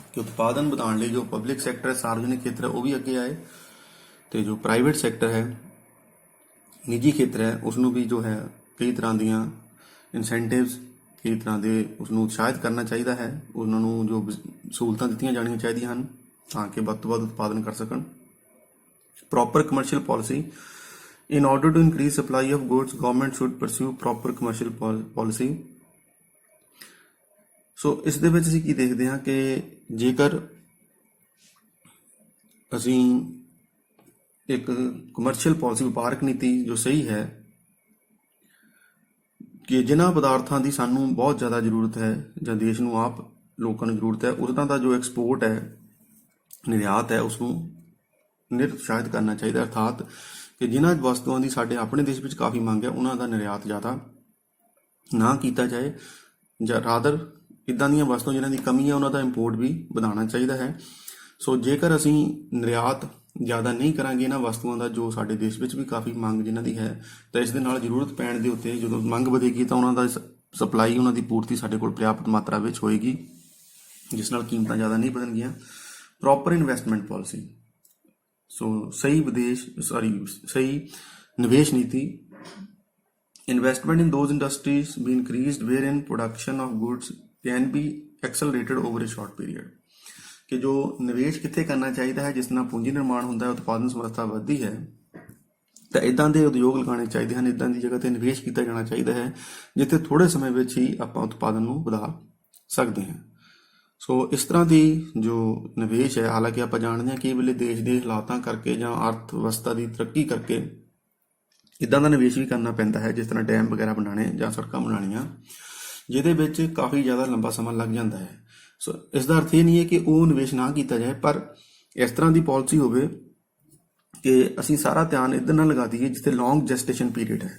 कि उत्पादन बढ़ाने लिए जो public sector है, सार्वजनिक क्षेत्र है, वो भी अगे आए, तो जो प्राइवेट सेक्टर है, निजी क्षेत्र है, उसनों भी जो है कई तरह दियां इंसेंटिव्स, कई तरह के उसनों उत्साहित करना चाहिए है, उन्होंने जो सहूलतां दित्तियां जाणियां चाहिए हैं ताकि वध तो वध उत्पादन कर सकन। Proper commercial policy, in order to increase supply of goods government should pursue proper commercial policy. So इस दे विच असीं की देखते हैं कि जेकर असीं एक कमर्शियल पॉलिसी व्यापारक नीति जो सही है कि जिन्हां पदार्थां की सानूं बहुत ज़्यादा जरूरत है जां देश नूं आप लोगों को जरूरत है, उन्हां दा जो एक्सपोर्ट है, निर्यात है, उसनूं निरुत्साहित करना चाहिए। अर्थात कि जिन्हां वस्तुओं की साडे अपने देश में काफ़ी मांग है उन्हां दा निर्यात ज़्यादा ना किया जाए, जां रादर इदां दीयां वस्तुओं जिन्हां दी कमी है उन्हां दा इंपोर्ट भी बढ़ाना चाहिए है। सो जेकर असीं निर्यात ज़्यादा नहीं करांगे इन्हां वस्तुओं का जो साडे देश में भी काफ़ी मंग जिन्हां दी है, तो इस दे नाल जरूरत पैण दे उत्ते जदों मंग वधेगी तो उन्हां दा सप्लाई उन्हां दी पूर्ति साडे कोल पर्याप्त मात्रा में होएगी, जिस नाल कीमतां ज़्यादा नहीं बढ़णगीਆਂ। प्रॉपर इन्वेस्टमेंट पॉलिसी, सो सही निवेश नीति, investment in those industries be increased where in production of goods can be accelerated over a short period, कि जो निवेश कित्थे करना चाहिए है जिस तरह पूंजी निर्माण होंदा है, उत्पादन समर्था बढ़ती है, तो इदां दे उद्योग लगाने चाहिए हैं, इदां दी जगह ते निवेश किया जाना चाहिए है जिथे थोड़े समय में ही आपां उत्पादन नूं वधा सकते हैं। सो इस तरह की जो निवेश है, हालांकि आप जानते हैं कि वेले देश के हालातों करके जां अर्थव्यवस्था की तरक्की करके इदां दा निवेश भी करना पैंदा है, जिस तरह डैम वगैरह बनाने जां सड़कां बनाणियां, जिहदे विच काफ़ी ज़्यादा लंबा समा लग जाता है। सो इसका अर्थ ये नहीं है कि वो निवेश ना किया जाए, पर इस तरह की पॉलिसी होवे कि असीं सारा ध्यान इधर ना लगा दीए जिथे लॉन्ग जेस्टेशन पीरियड है।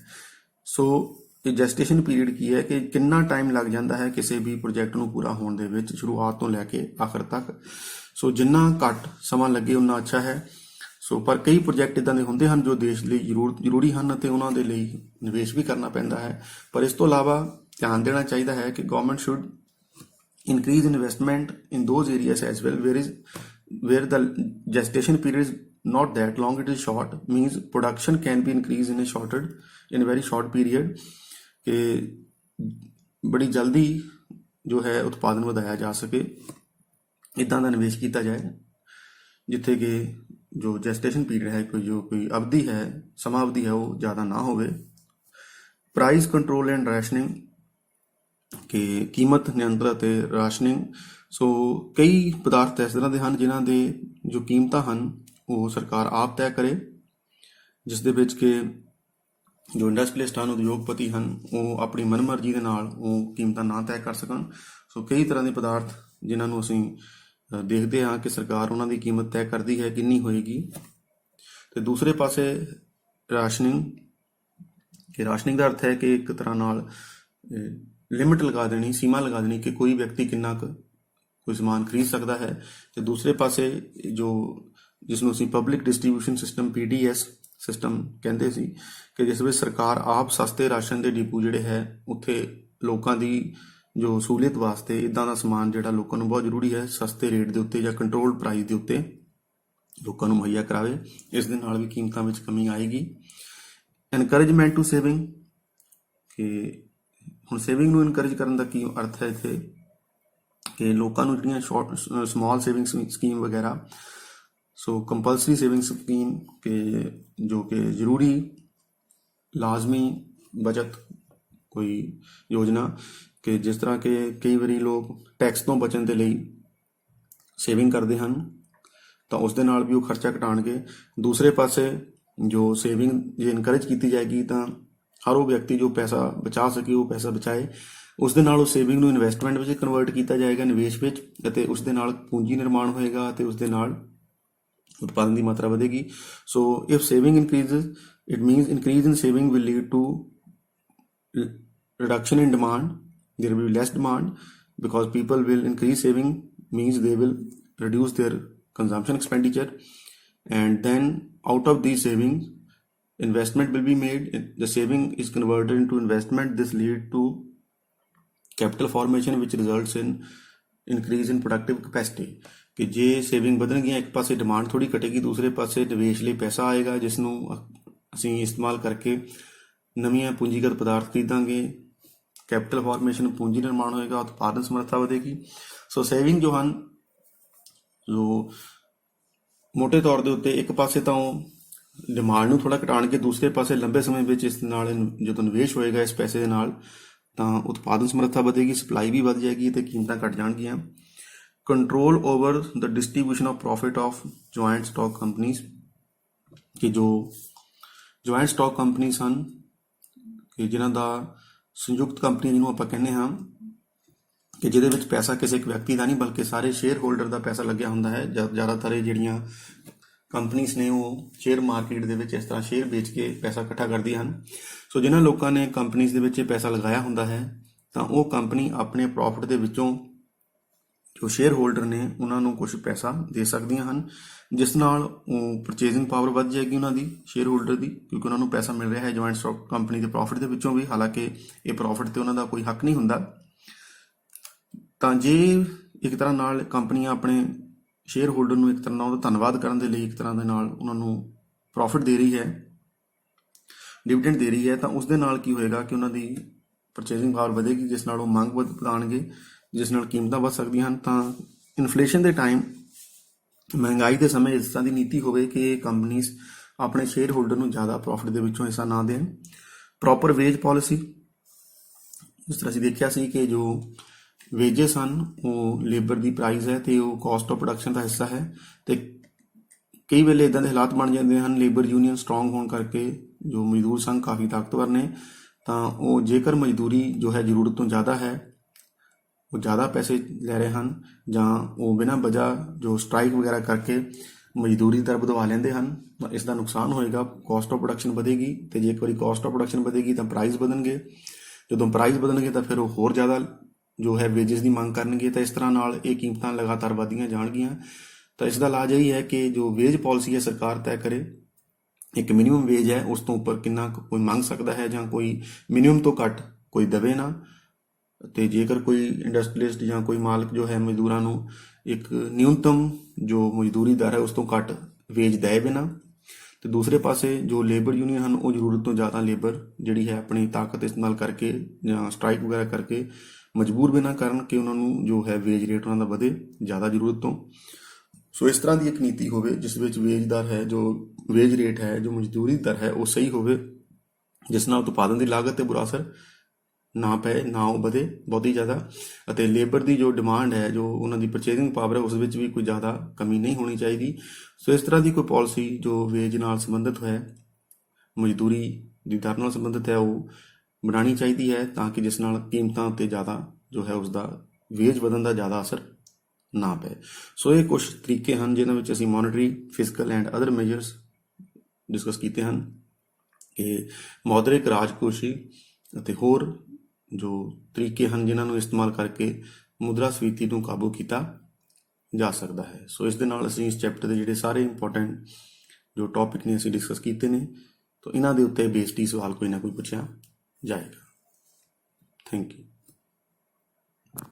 सो ये जेस्टेशन पीरियड की है कि कितना टाइम लग जाता है किसी भी प्रोजैक्ट नूं पूरा होने दे विच, शुरुआत तो लैके आखिर तक। सो जिन्ना घट समा लगे उन्ना अच्छा है। सो पर कई प्रोजैक्ट इदां दे हुंदे हन जो देश लई जरूरी हैं ते उन्हां दे लई निवेश भी करना पैंदा है। पर इस तो इलावा ध्यान देना चाहिए है कि government should increase investment in those areas as well where the gestation period is not that long, it is short, means production can be increased in a very short period कि बड़ी जल्दी जो है उत्पादन ਵਧਾਇਆ ਜਾ ਸਕੇ। ਇੱਦਾਂ ਦਾ ਨਿਵੇਸ਼ ਕੀਤਾ ਜਾਏ ਜਿੱਥੇ ਕਿ ਜੋ ਜੈਸਟੇਸ਼ਨ ਪੀਰੀਅਡ ਹੈ ਕੋਈ ਅਵਧੀ ਹੈ ਸਮਾਂ ਅਵਧੀ ਹੈ ਉਹ ਜ਼ਿਆਦਾ ਨਾ ਹੋਵੇ। ਪ੍ਰਾਈਸ ਕੰਟਰੋਲ ਐਂਡ ਰੈਸ਼ਨਿੰਗ ਕਿ ਕੀਮਤ ਨਿਯੰਤਰਣ ਅਤੇ ਰਾਸ਼ਨਿੰਗ। ਸੋ ਕਈ ਪਦਾਰਥ ਇਸ ਤਰ੍ਹਾਂ ਦੇ ਹਨ ਜਿਨ੍ਹਾਂ ਦੇ ਜੋ ਕੀਮਤਾਂ ਹਨ ਉਹ ਸਰਕਾਰ ਆਪ ਤੈਅ ਕਰੇ, ਜਿਸ ਦੇ ਵਿੱਚ ਕਿ ਜੋ ਇੰਡਸਟਰੀਅਲਿਸਟ ਹਨ, ਉਦਯੋਗਪਤੀ ਹਨ, ਉਹ ਆਪਣੀ ਮਨਮਰਜ਼ੀ ਦੇ ਨਾਲ ਉਹ ਕੀਮਤਾਂ ਨਾ ਤੈਅ ਕਰ ਸਕਣ। ਸੋ ਕਈ ਤਰ੍ਹਾਂ ਦੇ ਪਦਾਰਥ ਜਿਨ੍ਹਾਂ ਨੂੰ ਅਸੀਂ ਦੇਖਦੇ ਹਾਂ ਕਿ ਸਰਕਾਰ ਉਹਨਾਂ ਦੀ ਕੀਮਤ ਤੈਅ ਕਰਦੀ ਹੈ ਕਿੰਨੀ ਹੋਏਗੀ। ਤੇ ਦੂਸਰੇ ਪਾਸੇ ਰਾਸ਼ਨਿੰਗ ਕਿ ਰਾਸ਼ਨਿੰਗ ਦਾ ਅਰਥ ਹੈ ਕਿ ਇੱਕ ਤਰ੍ਹਾਂ ਨਾਲ ਲਿਮਿਟ ਲਗਾ ਦੇਣੀ, ਸੀਮਾ ਲਗਾ ਦੇਣੀ ਕਿ ਕੋਈ ਵਿਅਕਤੀ ਕਿੰਨਾ ਕੁ ਕੋਈ ਸਮਾਨ ਖਰੀਦ ਸਕਦਾ ਹੈ। ਤੇ ਦੂਸਰੇ ਪਾਸੇ ਜੋ ਜਿਸ ਨੂੰ ਅਸੀਂ public distribution system PDS system ਕਹਿੰਦੇ ਸੀ ਕਿ ਜਿਸ ਵਿੱਚ ਸਰਕਾਰ ਆਪ ਸਸਤੇ ਰਾਸ਼ਨ ਦੇ ਡਿਪੂ ਜਿਹੜੇ ਹੈ ਉੱਥੇ ਲੋਕਾਂ ਦੀ ਜੋ ਸਹੂਲੀਅਤ ਵਾਸਤੇ ਇੱਦਾਂ ਦਾ ਸਮਾਨ ਜਿਹੜਾ ਲੋਕਾਂ ਨੂੰ ਬਹੁਤ ਜ਼ਰੂਰੀ ਹੈ ਸਸਤੇ ਰੇਟ ਦੇ ਉੱਤੇ ਜਾਂ ਕੰਟਰੋਲਡ ਪ੍ਰਾਈਸ ਦੇ ਉੱਤੇ ਲੋਕਾਂ ਨੂੰ ਮੁਹੱਈਆ ਕਰਾਵੇ। ਇਸ ਦੇ ਨਾਲ ਵੀ ਕੀਮਤਾਂ ਵਿੱਚ ਕਮੀ ਆਏਗੀ। ਐਨਕਰੇਜਮੈਂਟ ਟੂ ਸੇਵਿੰਗ ਕਿ ਹੁਣ ਸੇਵਿੰਗ ਨੂੰ ਇਨਕਰੇਜ ਕਰਨ ਦਾ ਕੀ ਅਰਥ ਹੈ ਇੱਥੇ ਕਿ ਲੋਕਾਂ ਨੂੰ ਜਿਹੜੀਆਂ ਸਮਾਲ ਸੇਵਿੰਗ ਸਕੀਮ ਵਗੈਰਾ, ਸੋ ਕੰਪਲਸਰੀ ਸੇਵਿੰਗ ਸਕੀਮ ਕਿ ਜੋ ਕਿ ਜ਼ਰੂਰੀ ਲਾਜ਼ਮੀ ਬਚਤ ਕੋਈ ਯੋਜਨਾ ਕਿ ਜਿਸ ਤਰ੍ਹਾਂ ਕਿ ਕਈ ਵਾਰੀ ਲੋਕ ਟੈਕਸ ਤੋਂ ਬਚਣ ਦੇ ਲਈ ਸੇਵਿੰਗ ਕਰਦੇ ਹਨ ਤਾਂ ਉਸ ਦੇ ਨਾਲ ਵੀ ਉਹ ਖਰਚਾ ਘਟਾਉਣਗੇ। ਦੂਸਰੇ ਪਾਸੇ ਜੋ ਸੇਵਿੰਗ ਜੇ ਇਨਕਰੇਜ ਕੀਤੀ ਜਾਏਗੀ ਤਾਂ ਹਰ ਉਹ ਵਿਅਕਤੀ ਜੋ ਪੈਸਾ ਬਚਾ ਸਕੇ ਉਹ ਪੈਸਾ ਬਚਾਏ, ਉਸ ਦੇ ਨਾਲ ਉਹ ਸੇਵਿੰਗ ਨੂੰ ਇਨਵੈਸਟਮੈਂਟ ਵਿੱਚ ਕਨਵਰਟ ਕੀਤਾ ਜਾਏਗਾ, ਨਿਵੇਸ਼ ਵਿੱਚ, ਅਤੇ ਉਸ ਦੇ ਨਾਲ ਪੂੰਜੀ ਨਿਰਮਾਣ ਹੋਏਗਾ ਅਤੇ ਉਸ ਦੇ ਨਾਲ ਉਤਪਾਦਨ ਦੀ ਮਾਤਰਾ ਵਧੇਗੀ। So if saving increases it means increase in saving will lead to reduction in demand, there will be less demand because people will increase saving, means they will reduce their consumption expenditure, and then out of these savings investment will be made. The saving is converted into investment. This lead to capital formation which results in increase in productive capacity ਕਿ ਜੇ saving ਵਧਣਗੀਆਂ ਇੱਕ ਪਾਸੇ demand ਥੋੜੀ ਘਟੇਗੀ, ਦੂਸਰੇ ਪਾਸੇ ਨਿਵੇਸ਼ ਲਈ ਪੈਸਾ ਆਏਗਾ ਜਿਸ ਨੂੰ ਅਸੀਂ ਇਸਤੇਮਾਲ ਕਰਕੇ ਨਵੀਆਂ ਪੂੰਜੀਗਤ ਪਦਾਰਥ ਖਰੀਦਾਂਗੇ, ਕੈਪੀਟਲ ਫਾਰਮੇਸ਼ਨ ਪੂੰਜੀ ਨਿਰਮਾਣ ਹੋਏਗਾ, ਉਤਪਾਦਨ ਸਮਰੱਥਾ ਵਧੇਗੀ। ਸੋ ਸੇਵਿੰਗ ਜੋ ਹਨ ਜੋ ਮੋਟੇ ਤੌਰ ਦੇ ਉੱਤੇ ਇੱਕ ਪਾਸੇ ਤਾਂ ਉਹ ਡਿਮਾਂਡ ਨੂੰ ਥੋੜਾ ਘਟਾਉਣਗੇ, ਦੂਸਰੇ ਪਾਸੇ ਲੰਬੇ ਸਮੇਂ ਵਿੱਚ ਇਸ ਨਾਲ ਜਦੋਂ ਨਿਵੇਸ਼ ਹੋਏਗਾ ਇਸ ਪੈਸੇ ਦੇ ਨਾਲ ਤਾਂ ਉਤਪਾਦਨ ਸਮਰੱਥਾ ਵਧੇਗੀ, ਸਪਲਾਈ ਵੀ ਵੱਧ ਜਾਏਗੀ ਤੇ ਕੀਮਤਾਂ ਘਟ ਜਾਣਗੀਆਂ। Control over the distribution of profit of joint stock companies ਕਿ ਜੋ ਜੁਆਇੰਟ ਸਟਾਕ ਕੰਪਨੀਜ਼ ਹਨ ਕਿ ਜਿਨ੍ਹਾਂ ਦਾ ਸੰਯੁਕਤ ਕੰਪਨੀ ਜਿਹਨੂੰ ਆਪਾਂ ਕਹਿੰਦੇ ਹਾਂ ਕਿ ਜਿਹਦੇ ਵਿੱਚ ਪੈਸਾ ਕਿਸੇ ਇੱਕ ਵਿਅਕਤੀ ਦਾ ਨਹੀਂ ਬਲਕਿ ਸਾਰੇ ਸ਼ੇਅਰ ਹੋਲਡਰ ਦਾ ਪੈਸਾ ਲੱਗਿਆ ਹੁੰਦਾ ਹੈ। ਜ਼ਿਆਦਾਤਰ ਇਹ ਜਿਹੜੀਆਂ ਕੰਪਨੀਜ਼ ਨੇ ਉਹ ਸ਼ੇਅਰ ਮਾਰਕੀਟ ਦੇ ਵਿੱਚ ਇਸ ਤਰ੍ਹਾਂ ਸ਼ੇਅਰ ਵੇਚ ਕੇ ਪੈਸਾ ਇਕੱਠਾ ਕਰਦੀਆਂ ਹਨ। ਸੋ ਜਿਨ੍ਹਾਂ ਲੋਕਾਂ ਨੇ ਕੰਪਨੀਜ਼ ਦੇ ਵਿੱਚ ਇਹ ਪੈਸਾ ਲਗਾਇਆ ਹੁੰਦਾ ਹੈ ਤਾਂ ਉਹ ਕੰਪਨੀ ਆਪਣੇ ਪ੍ਰੋਫਿਟ ਦੇ ਵਿੱਚੋਂ ਜੋ ਸ਼ੇਅਰ ਹੋਲਡਰ ਨੇ ਉਹਨਾਂ ਨੂੰ ਕੁਝ ਪੈਸਾ ਦੇ ਸਕਦੀਆਂ ਹਨ, ਜਿਸ ਨਾਲ ਉਹ ਪਰਚੇਜ਼ਿੰਗ ਪਾਵਰ ਵੱਧ ਜਾਏਗੀ ਉਹਨਾਂ ਦੀ ਸ਼ੇਅਰ ਹੋਲਡਰ ਦੀ, ਕਿਉਂਕਿ ਉਹਨਾਂ ਨੂੰ ਪੈਸਾ ਮਿਲ ਰਿਹਾ ਹੈ ਜੁਆਇੰਟ ਸਟਾਕ ਕੰਪਨੀ ਦੇ ਪ੍ਰੋਫਿਟ ਦੇ ਵਿੱਚੋਂ ਵੀ, ਹਾਲਾਂਕਿ ਇਹ ਪ੍ਰੋਫਿਟ ਤੇ ਉਹਨਾਂ ਦਾ ਕੋਈ ਹੱਕ ਨਹੀਂ ਹੁੰਦਾ। ਤਾਂ ਜੇ ਇੱਕ ਤਰ੍ਹਾਂ ਨਾਲ ਕੰਪਨੀਆਂ ਆਪਣੇ ਸ਼ੇਅਰ ਹੋਲਡਰ ਨੂੰ ਇੱਕ ਤਰ੍ਹਾਂ ਨਾਲ ਉਹਦਾ ਧੰਨਵਾਦ ਕਰਨ ਦੇ ਲਈ ਇੱਕ ਤਰ੍ਹਾਂ ਦੇ ਨਾਲ ਉਹਨਾਂ ਨੂੰ ਪ੍ਰੋਫਿਟ ਦੇ ਰਹੀ ਹੈ, ਡਿਵੀਡੈਂਡ ਦੇ ਰਹੀ ਹੈ, ਤਾਂ ਉਸ ਦੇ ਨਾਲ ਕੀ ਹੋਏਗਾ ਕਿ ਉਹਨਾਂ ਦੀ ਪਰਚੇਜ਼ਿੰਗ ਪਾਵਰ ਵਧੇਗੀ, ਜਿਸ ਨਾਲ ਉਹ ਮੰਗ ਵਧਾਉਣਗੇ, ਜਿਸ ਨਾਲ ਕੀਮਤਾਂ ਵੱਧ ਸਕਦੀਆਂ ਹਨ। ਤਾਂ ਇਨਫਲੇਸ਼ਨ ਦੇ ਟਾਈਮ ਮਹਿੰਗਾਈ ਦੇ ਸਮੇਂ ਇਸ ਤਰ੍ਹਾਂ ਦੀ ਨੀਤੀ ਹੋਵੇ ਕਿ ਕੰਪਨੀਜ਼ ਆਪਣੇ ਸ਼ੇਅਰ ਹੋਲਡਰ ਨੂੰ ਜ਼ਿਆਦਾ ਪ੍ਰੋਫਿਟ ਦੇ ਵਿੱਚੋਂ ਹਿੱਸਾ ਨਾ ਦੇਣ। ਪ੍ਰੋਪਰ ਵੇਜ ਪਾਲਿਸੀ, ਜਿਸ ਤਰ੍ਹਾਂ ਅਸੀਂ ਦੇਖਿਆ ਸੀ ਕਿ ਜੋ ਵੇਜਸ ਹਨ ਉਹ ਲੇਬਰ ਦੀ ਪ੍ਰਾਈਸ ਹੈ ਅਤੇ ਉਹ ਕਾਸਟ ਆਫ ਪ੍ਰੋਡਕਸ਼ਨ ਦਾ ਹਿੱਸਾ ਹੈ, ਅਤੇ ਕਈ ਵੇਲੇ ਇੱਦਾਂ ਦੇ ਹਾਲਾਤ ਬਣ ਜਾਂਦੇ ਹਨ ਲੇਬਰ ਯੂਨੀਅਨ ਸਟਰੋਂਗ ਹੋਣ ਕਰਕੇ ਜੋ ਮਜ਼ਦੂਰ ਸੰਘ ਕਾਫੀ ਤਾਕਤਵਰ ਨੇ, ਤਾਂ ਉਹ ਜੇਕਰ ਮਜ਼ਦੂਰੀ ਜੋ ਹੈ ਜ਼ਰੂਰਤ ਤੋਂ ਜ਼ਿਆਦਾ ਹੈ, ਉਹ ਜ਼ਿਆਦਾ ਪੈਸੇ ਲੈ ਰਹੇ ਹਨ ਜਾਂ ਉਹ ਬਿਨਾਂ ਵਜ੍ਹਾ ਜੋ ਸਟ੍ਰਾਈਕ ਵਗੈਰਾ ਕਰਕੇ ਮਜ਼ਦੂਰੀ ਦਰ ਵਧਵਾ ਲੈਂਦੇ ਹਨ, ਤਾਂ ਇਸ ਦਾ ਨੁਕਸਾਨ ਹੋਏਗਾ, ਕਾਸਟ ਆਫ ਪ੍ਰੋਡਕਸ਼ਨ ਵਧੇਗੀ, ਅਤੇ ਜੇ ਇੱਕ ਵਾਰੀ ਕਾਸਟ ਆਫ ਪ੍ਰੋਡਕਸ਼ਨ ਵਧੇਗੀ ਤਾਂ ਪ੍ਰਾਈਸ ਵਧਣਗੇ, ਜਦੋਂ ਪ੍ਰਾਈਸ ਵਧਣਗੇ ਤਾਂ ਫਿਰ ਉਹ ਹੋਰ ਜ਼ਿਆਦਾ ਜੋ ਹੈ ਵੇਜਸ ਦੀ ਮੰਗ ਕਰਨਗੇ, ਤਾਂ ਇਸ ਤਰ੍ਹਾਂ ਨਾਲ ਇਹ ਕੀਮਤਾਂ ਲਗਾਤਾਰ ਵਧਦੀਆਂ ਜਾਣਗੀਆਂ। ਤਾਂ ਇਸ ਦਾ ਇਲਾਜ ਇਹੀ ਹੈ ਕਿ ਜੋ ਵੇਜ ਪਾਲਿਸੀ ਹੈ ਸਰਕਾਰ ਤੈਅ ਕਰੇ, ਇੱਕ ਮਿਨੀਮਮ ਵੇਜ ਹੈ ਉਸ ਤੋਂ ਉੱਪਰ ਕਿੰਨਾ ਕੋਈ ਮੰਗ ਸਕਦਾ ਹੈ ਜਾਂ ਕੋਈ ਮਿਨੀਮਮ ਤੋਂ ਘੱਟ ਕੋਈ ਦੇਵੇ ਨਾ, ਤੇ ਜੇਕਰ ਕੋਈ ਇੰਡਸਟਰੀਅਲਿਸਟ ਜਾਂ ਕੋਈ ਮਾਲਕ ਜੋ ਹੈ ਮਜ਼ਦੂਰਾਂ ਨੂੰ ਇੱਕ ਨਿਊਨਤਮ ਜੋ ਮਜ਼ਦੂਰੀ ਦਰ ਹੈ ਉਸ ਤੋਂ ਘੱਟ ਵੇਜ ਦੇ ਬਿਨਾਂ, ਤੇ ਦੂਸਰੇ ਪਾਸੇ ਜੋ ਲੇਬਰ ਯੂਨੀਅਨ ਹਨ ਉਹ ਜ਼ਰੂਰਤ ਤੋਂ ਜ਼ਿਆਦਾ ਲੇਬਰ ਜਿਹੜੀ ਹੈ ਆਪਣੀ ਤਾਕਤ ਇਸਤੇਮਾਲ ਕਰਕੇ ਜਾਂ ਸਟ੍ਰਾਈਕ ਵਗੈਰਾ ਕਰਕੇ ਮਜਬੂਰ ਵੀ ਨਾ ਕਰਨ ਕਿ ਉਹਨਾਂ ਨੂੰ ਜੋ ਹੈ ਵੇਜ ਰੇਟ ਉਹਨਾਂ ਦਾ ਵਧੇ ਜ਼ਿਆਦਾ ਜ਼ਰੂਰਤ ਤੋਂ। ਸੋ ਇਸ ਤਰ੍ਹਾਂ ਦੀ ਇੱਕ ਨੀਤੀ ਹੋਵੇ ਜਿਸ ਵਿੱਚ ਵੇਜ ਦਰ ਹੈ, ਜੋ ਵੇਜ ਰੇਟ ਹੈ, ਜੋ ਮਜ਼ਦੂਰੀ ਦਰ ਹੈ ਉਹ ਸਹੀ ਹੋਵੇ, ਜਿਸ ਨਾਲ ਉਤਪਾਦਨ ਦੀ ਲਾਗਤ ਤੇ ਬੁਰਾ ਅਸਰ ਨਾ ਪਏ, ਨਾ ਉਹ ਵਧੇ ਬਹੁਤੀ ਜ਼ਿਆਦਾ, ਅਤੇ ਲੇਬਰ ਦੀ ਜੋ ਡਿਮਾਂਡ ਹੈ, ਜੋ ਉਹਨਾਂ ਦੀ ਪਰਚੇਜ਼ਿੰਗ ਪਾਵਰ ਹੈ ਉਸ ਵਿੱਚ ਵੀ ਕੋਈ ਜ਼ਿਆਦਾ ਕਮੀ ਨਹੀਂ ਹੋਣੀ ਚਾਹੀਦੀ। ਸੋ ਇਸ ਤਰ੍ਹਾਂ ਦੀ ਕੋਈ ਪਾਲਿਸੀ ਜੋ ਵੇਜ ਨਾਲ ਸੰਬੰਧਿਤ ਹੈ, ਮਜ਼ਦੂਰੀ ਦੀ ਦਰ ਨਾਲ ਸੰਬੰਧਿਤ ਹੈ, ਉਹ ਬਣਾਉਣੀ ਚਾਹੀਦੀ ਹੈ ਤਾਂ ਕਿ ਜਿਸ ਨਾਲ ਕੀਮਤਾਂ ਉੱਤੇ ਜ਼ਿਆਦਾ ਜੋ ਹੈ ਉਸਦਾ ਵੇਜ ਵਧਣ ਦਾ ਜ਼ਿਆਦਾ ਅਸਰ ਨਾ ਪਏ। ਸੋ ਇਹ ਕੁਝ ਤਰੀਕੇ ਹਨ ਜਿਨ੍ਹਾਂ ਵਿੱਚ ਅਸੀਂ monetary, fiscal and other measures discuss ਕੀਤੇ ਹਨ ਕਿ ਮੌਦਰਿਕ, ਰਾਜਕੋਸ਼ੀ ਅਤੇ ਹੋਰ ਜੋ ਤਰੀਕੇ ਹਨ ਜਿਨ੍ਹਾਂ ਨੂੰ ਇਸਤੇਮਾਲ ਕਰਕੇ ਮੁਦਰਾਸਫੀਤੀ ਨੂੰ ਕਾਬੂ ਕੀਤਾ ਜਾ ਸਕਦਾ ਹੈ। ਸੋ ਇਸ ਦੇ ਨਾਲ ਅਸੀਂ ਇਸ ਚੈਪਟਰ ਦੇ ਜਿਹੜੇ ਸਾਰੇ ਇੰਪੋਰਟੈਂਟ ਜੋ ਟੌਪਿਕ ਨੇ ਅਸੀਂ ਡਿਸਕਸ ਕੀਤੇ ਨੇ, ਤਾਂ ਇਹਨਾਂ ਦੇ ਉੱਤੇ ਬੇਸਡ ਹੀ ਸਵਾਲ ਕੋਈ ਨਾ ਕੋਈ ਪੁੱਛਿਆ ਜਾਏਗਾ। Thank you.